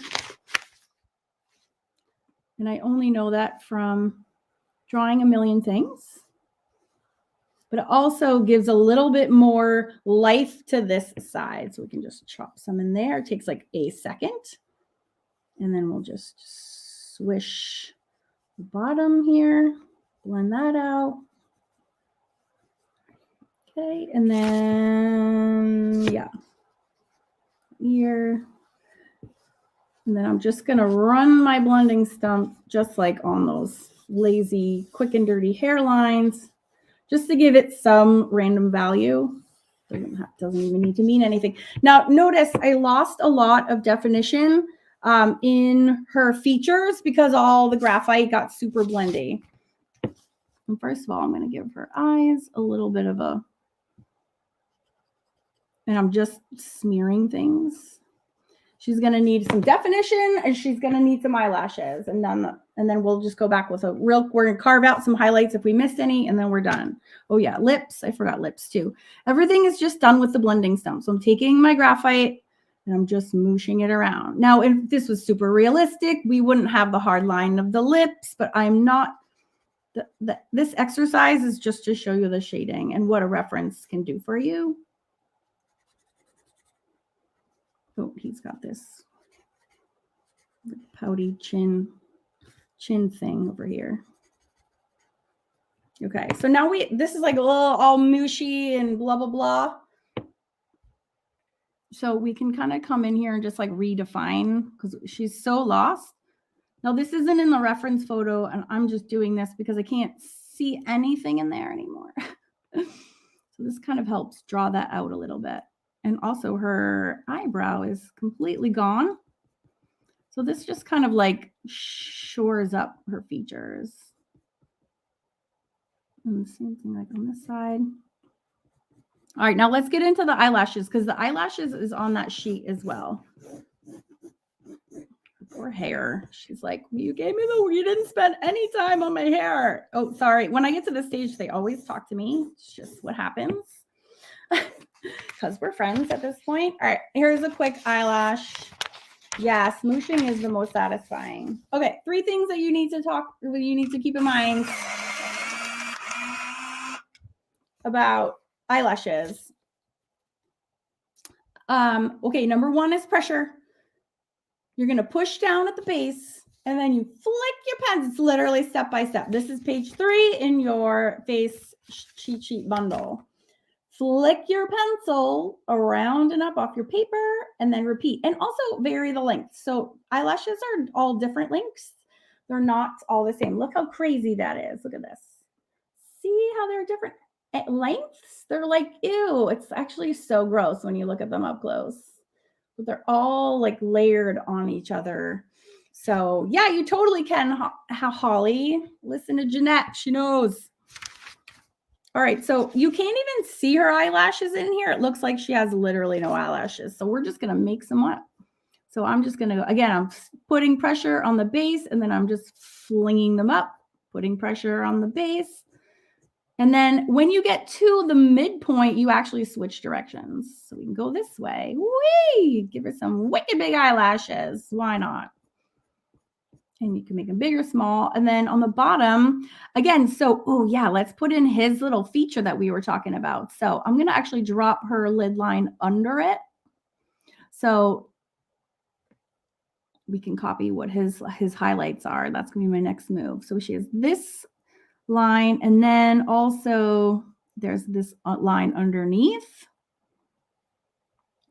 A: And I only know that from drawing a million things. But it also gives a little bit more life to this side. So we can just chop some in there. It takes like a second. And then we'll just swish the bottom here. Blend that out. Okay, and then, yeah, ear. And then I'm just going to run my blending stump just like on those lazy, quick and dirty hairlines, just to give it some random value. Doesn't even need to mean anything. Now, notice I lost a lot of definition in her features because all the graphite got super blendy. And first of all, I'm going to give her eyes a little bit of a, and I'm just smearing things. She's going to need some definition and she's going to need some eyelashes. And then we'll just go back with we're going to carve out some highlights if we missed any, and then we're done. Oh yeah, lips. I forgot lips too. Everything is just done with the blending stump. So I'm taking my graphite and I'm just mooshing it around. Now, if this was super realistic, we wouldn't have the hard line of the lips, but I'm not. This exercise is just to show you the shading and what a reference can do for you. Oh, he's got this pouty chin thing over here. Okay, so now this is like a little all mushy and blah, blah, blah. So we can kind of come in here and just like redefine because she's so lost. Now this isn't in the reference photo and I'm just doing this because I can't see anything in there anymore. So this kind of helps draw that out a little bit. And also her eyebrow is completely gone. So this just kind of like shores up her features. And the same thing like on this side. All right, now let's get into the eyelashes because the eyelashes is on that sheet as well. Poor hair. She's like, you didn't spend any time on my hair. Oh, sorry. When I get to the stage, they always talk to me. It's just what happens. Because we're friends at this point. All right, here's a quick eyelash. Yeah, smooshing is the most satisfying. Okay, 3 things that you need to keep in mind about eyelashes. Okay, number 1 is pressure. You're going to push down at the base and then you flick your pens. It's literally step by step. This is page 3 in your face cheat sheet bundle. Flick your pencil around and up off your paper and then repeat. And also vary the length. So eyelashes are all different lengths. They're not all the same. Look how crazy that is. Look at this. See how they're different lengths? They're like, ew. It's actually so gross when you look at them up close. But they're all like layered on each other. So yeah, you totally can, Holly. Listen to Jeanette. She knows. All right, so you can't even see her eyelashes in here. It looks like she has literally no eyelashes. So we're just going to make some up. So I'm just going to, again, I'm putting pressure on the base and then I'm just flinging them up, putting pressure on the base. And then when you get to the midpoint, you actually switch directions. So we can go this way. Whee! Give her some wicked big eyelashes. Why not? And you can make them big or small. And then on the bottom, again, so, oh yeah, let's put in his little feature that we were talking about. So I'm going to actually drop her lid line under it. So we can copy what his highlights are. That's going to be my next move. So she has this line, and then also there's this line underneath.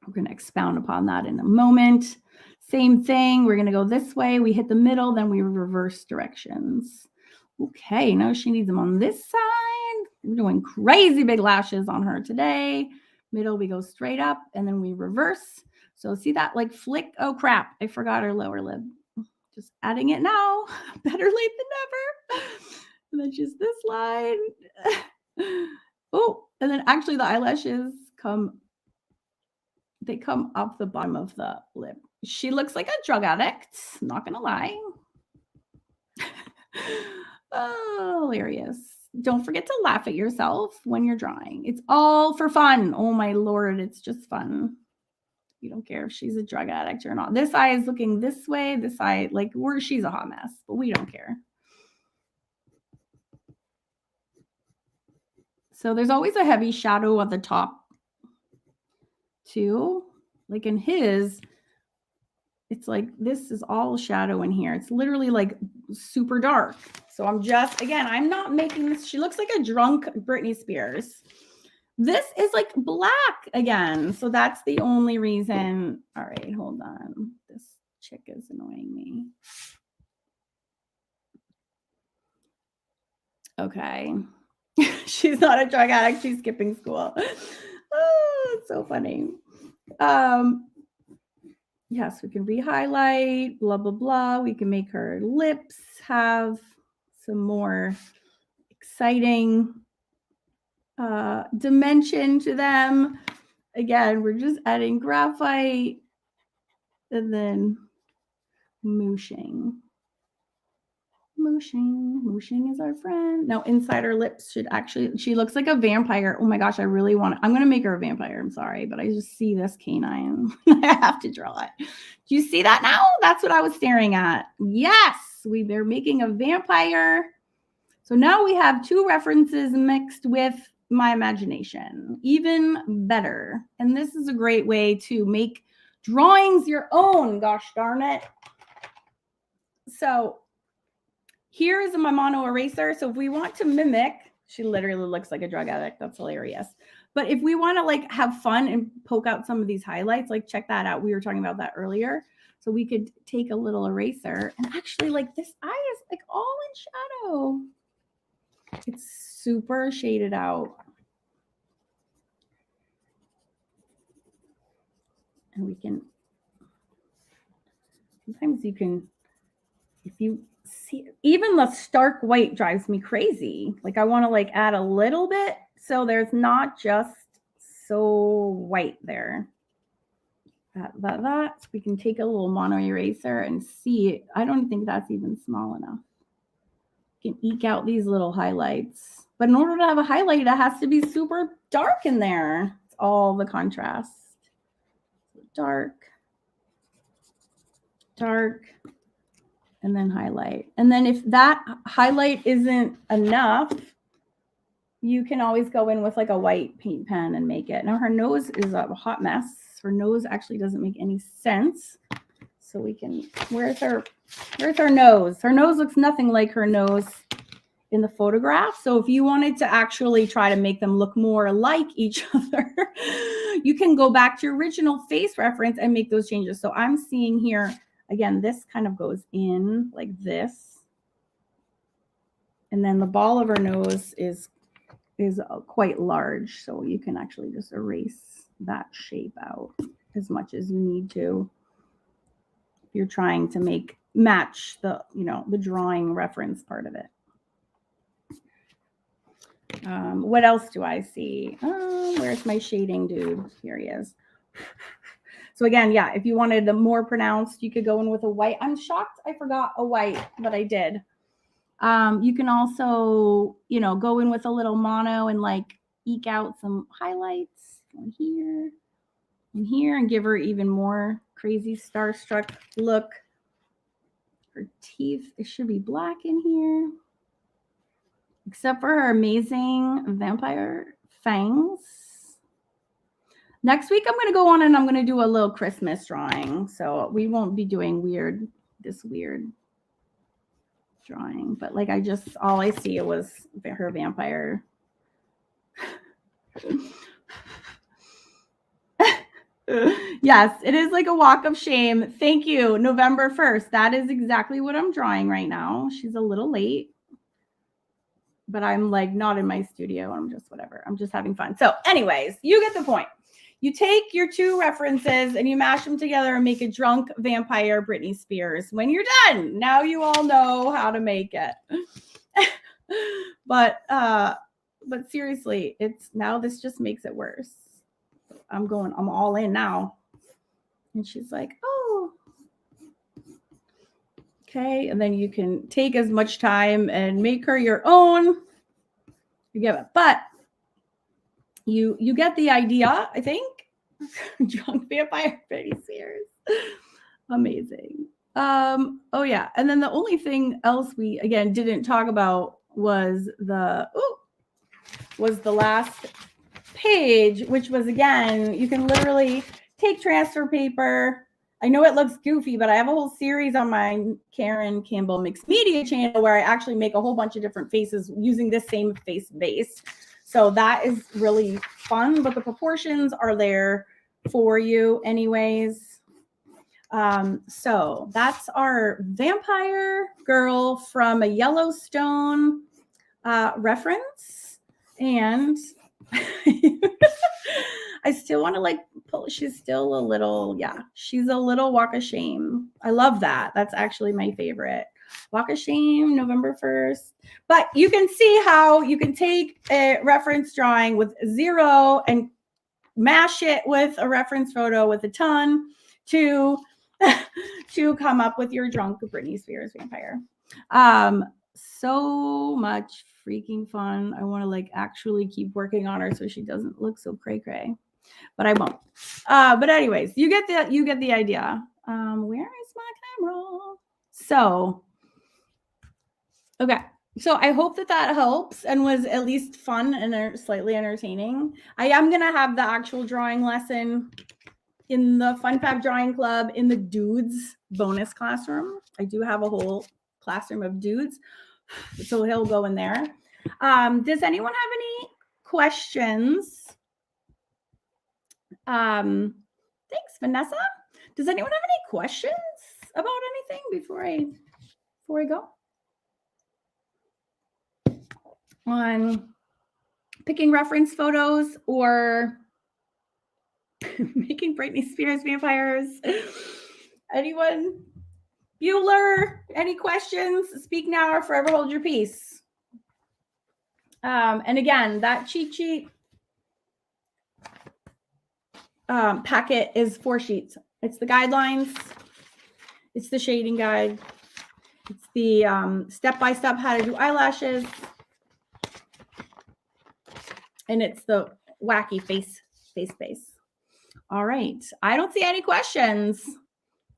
A: We're going to expound upon that in a moment. Same thing. We're going to go this way. We hit the middle, then we reverse directions. Okay, now she needs them on this side. We're doing crazy big lashes on her today. Middle, we go straight up, and then we reverse. So see that like flick? Oh crap, I forgot her lower lid. Just adding it now. Better late than never. And then just this line. Oh, and then actually the eyelashes come off the bottom of the lip. She looks like a drug addict, not gonna lie. Oh, hilarious. Don't forget to laugh at yourself when you're drawing. It's all for fun. Oh my Lord, it's just fun. You don't care if she's a drug addict or not. This eye is looking this way. This eye, like, she's a hot mess, but we don't care. So there's always a heavy shadow at the top too. Like in his, it's like this is all shadow in here. It's literally like super dark. So I'm just, again, I'm not making this. She looks like a drunk Britney Spears. This is like black again. So that's the only reason. All right, hold on. This chick is annoying me. Okay. She's not a drug addict. She's skipping school. Oh, it's so funny. Yes, we can re-highlight, blah, blah, blah. We can make her lips have some more exciting dimension to them. Again, we're just adding graphite and then mooshing. Mooshing is our friend. Now inside her lips should actually, she looks like a vampire. Oh my gosh, I really want I'm going to make her a vampire. I'm sorry, but I just see this canine. I have to draw it. Do you see that now? That's what I was staring at. Yes, they're making a vampire. So now we have two references mixed with my imagination. Even better. And this is a great way to make drawings your own. Gosh darn it. So here is my mono eraser. So if we want to mimic, she literally looks like a drug addict. That's hilarious. But if we want to like have fun and poke out some of these highlights, like check that out. We were talking about that earlier. So we could take a little eraser and actually like this eye is like all in shadow. It's super shaded out. And we can, sometimes you can, if you see, even the stark white drives me crazy. Like I want to like add a little bit so there's not just so white there. That. We can take a little mono eraser and see it. I don't think that's even small enough. You can eke out these little highlights. But in order to have a highlight, it has to be super dark in there. It's all the contrast. Dark, and then highlight. And then if that highlight isn't enough, you can always go in with like a white paint pen and make it. Now her nose is a hot mess. Her nose actually doesn't make any sense. So we can, where's her nose? Her nose looks nothing like her nose in the photograph. So if you wanted to actually try to make them look more like each other, you can go back to your original face reference and make those changes. So I'm seeing here, again, this kind of goes in like this. And then the ball of her nose is quite large. So you can actually just erase that shape out as much as you need to. If you're trying to match the, the drawing reference part of it. What else do I see? Where's my shading dude? Here he is. So again, yeah, if you wanted the more pronounced, you could go in with a white. I'm shocked I forgot a white, but I did. You can also, go in with a little mono and like eke out some highlights from here and here and give her even more crazy starstruck look. Her teeth, it should be black in here. Except for her amazing vampire fangs. Next week, I'm going to go on and I'm going to do a little Christmas drawing. So we won't be doing this weird drawing. But like all I see was her vampire. Yes, it is like a walk of shame. Thank you. November 1st. That is exactly what I'm drawing right now. She's a little late. But I'm like not in my studio. I'm just whatever. I'm just having fun. So anyways, you get the point. You take your two references and you mash them together and make a drunk vampire Britney Spears. When you're done, now you all know how to make it. But seriously, this just makes it worse. I'm all in now. And she's like, oh, okay. And then you can take as much time and make her your own. You get it. But you get the idea, I think. Drunk vampire Britney Spears. Amazing. Oh yeah. And then the only thing else we again didn't talk about was the last page, which was again, you can literally take transfer paper. I know it looks goofy, but I have a whole series on my Karen Campbell Mixed Media channel where I actually make a whole bunch of different faces using this same face base. So that is really fun, but the proportions are there for you anyways. So that's our vampire girl from a Yellowstone reference. And I still want to like pull. She's still a little, she's a little walk of shame. I love that. That's actually my favorite. Walk of shame, November 1st. But you can see how you can take a reference drawing with 0 and mash it with a reference photo with a ton to come up with your drunk Britney Spears vampire. So much freaking fun. I want to like actually keep working on her so she doesn't look so cray-cray, but I won't. But anyways, you get the idea. Where is my camera? So, okay. So I hope that helps and was at least fun and slightly entertaining. I am going to have the actual drawing lesson in the Fun Fab Drawing Club in the dudes bonus classroom. I do have a whole classroom of dudes, so he'll go in there. Does anyone have any questions? Thanks, Vanessa. Does anyone have any questions about anything before I go? On picking reference photos or making Britney Spears vampires? Anyone? Bueller, any questions? Speak now or forever hold your peace. And again, that cheat sheet packet is 4 sheets. It's the guidelines. It's the shading guide. It's the step-by-step how to do eyelashes. And it's the wacky face base. All right. I don't see any questions.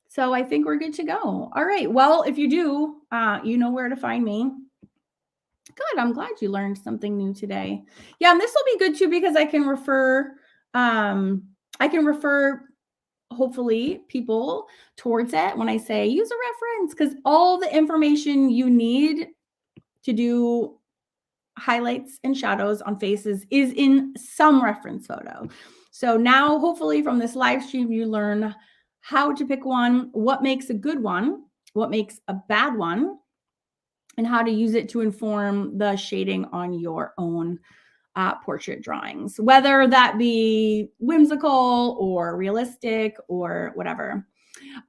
A: So I think we're good to go. All right. Well, if you do, you know where to find me. Good. I'm glad you learned something new today. Yeah, and this will be good too because I can refer hopefully people towards it when I say use a reference, because all the information you need to do highlights and shadows on faces is in some reference photo. So now hopefully from this live stream, you learn how to pick one, what makes a good one, what makes a bad one, and how to use it to inform the shading on your own portrait drawings, whether that be whimsical or realistic or whatever.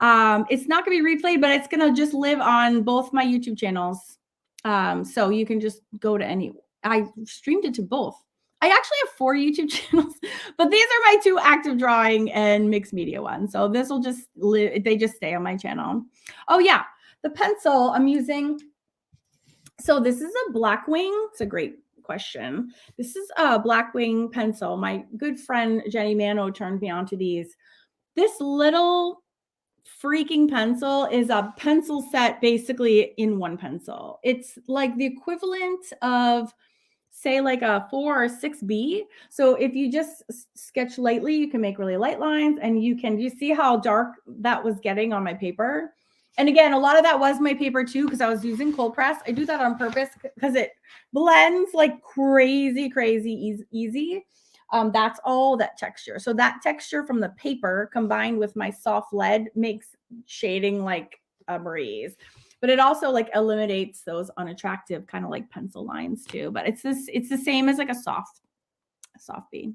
A: It's not going to be replayed, but it's going to just live on both my YouTube channels. So you can just go to any I streamed it to both. I actually have 4 YouTube channels, but these are my 2 active drawing and mixed media ones. So this will just live, they just stay on my channel. Oh yeah, the pencil I'm using. So this is a Blackwing. It's a great question. This is a Blackwing pencil. My good friend Jenny Mano turned me on to these. This little freaking pencil is a pencil set basically in one pencil. It's like the equivalent of, say, like a 4 or 6B. So if you just sketch lightly, you can make really light lines, and you see how dark that was getting on my paper. And again, a lot of that was my paper too, because I was using cold press. I do that on purpose because it blends like crazy easy. That's all that texture. So that texture from the paper combined with my soft lead makes shading like a breeze. But it also like eliminates those unattractive kind of like pencil lines too. But it's the same as like a soft bead.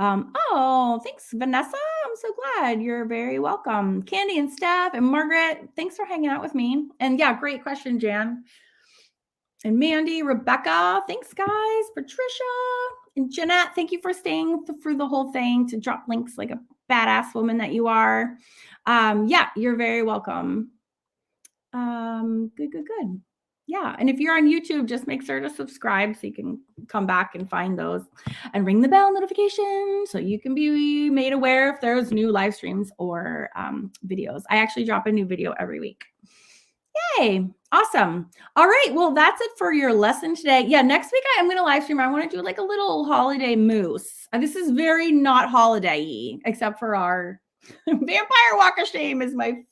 A: Oh, thanks, Vanessa. I'm so glad. You're very welcome. Candy and Steph and Margaret, thanks for hanging out with me. And yeah, great question, Jan. And Mandy, Rebecca, thanks, guys. Patricia and Jeanette, thank you for staying through the whole thing to drop links like a badass woman that you are. Yeah, you're very welcome. Good. Yeah, and if you're on YouTube, just make sure to subscribe so you can come back and find those and ring the bell notification so you can be made aware if there's new live streams or videos. I actually drop a new video every week. Yay. Awesome. All right. Well, that's it for your lesson today. Yeah, next week I am going to live stream. I want to do like a little holiday moose. This is very not holiday-y, except for our Vampire Walk of Shame is my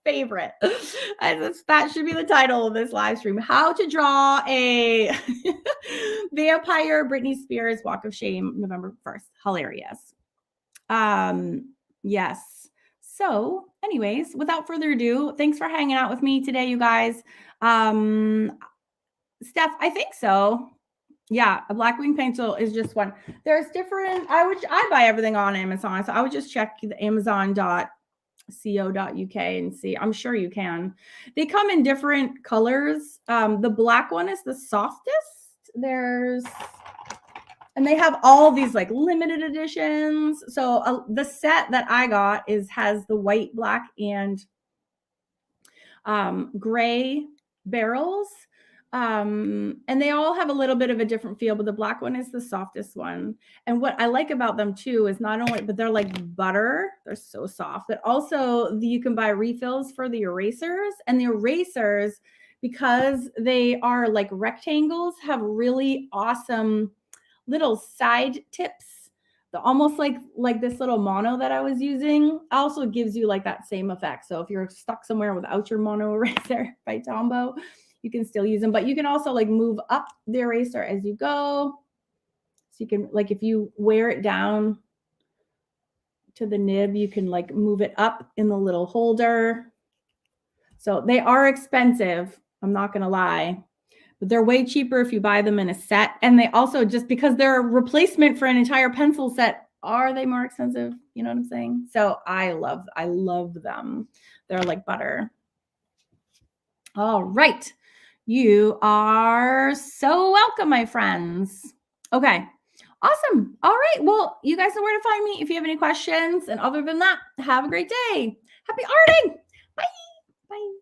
A: favorite. That should be the title of this live stream. How to draw a Vampire Britney Spears Walk of Shame, November 1st. Hilarious. Yes. So anyways, without further ado, thanks for hanging out with me today, you guys. Steph, I think so. Yeah, a Blackwing pencil is just one. There's different, I buy everything on Amazon. So I would just check the Amazon.co.uk and see. I'm sure you can. They come in different colors. The black one is the softest. And they have all these like limited editions. So the set that I got has the white, black, and gray barrels. And they all have a little bit of a different feel, but the black one is the softest one. And what I like about them too is not only, but they're like butter. They're so soft, but also you can buy refills for the erasers, and the erasers, because they are like rectangles, have really awesome little side tips. Almost like this little mono that I was using also gives you like that same effect. So if you're stuck somewhere without your mono eraser by Tombow, you can still use them, but you can also like move up the eraser as you go. So you can, like, if you wear it down to the nib, you can like move it up in the little holder. So they are expensive, I'm not going to lie, but they're way cheaper if you buy them in a set. And they also, just because they're a replacement for an entire pencil set, are they more expensive? You know what I'm saying? So I love them. They're like butter. All right. You are so welcome, my friends. Okay. Awesome. All right. Well, you guys know where to find me if you have any questions. And other than that, have a great day. Happy arting. Bye. Bye.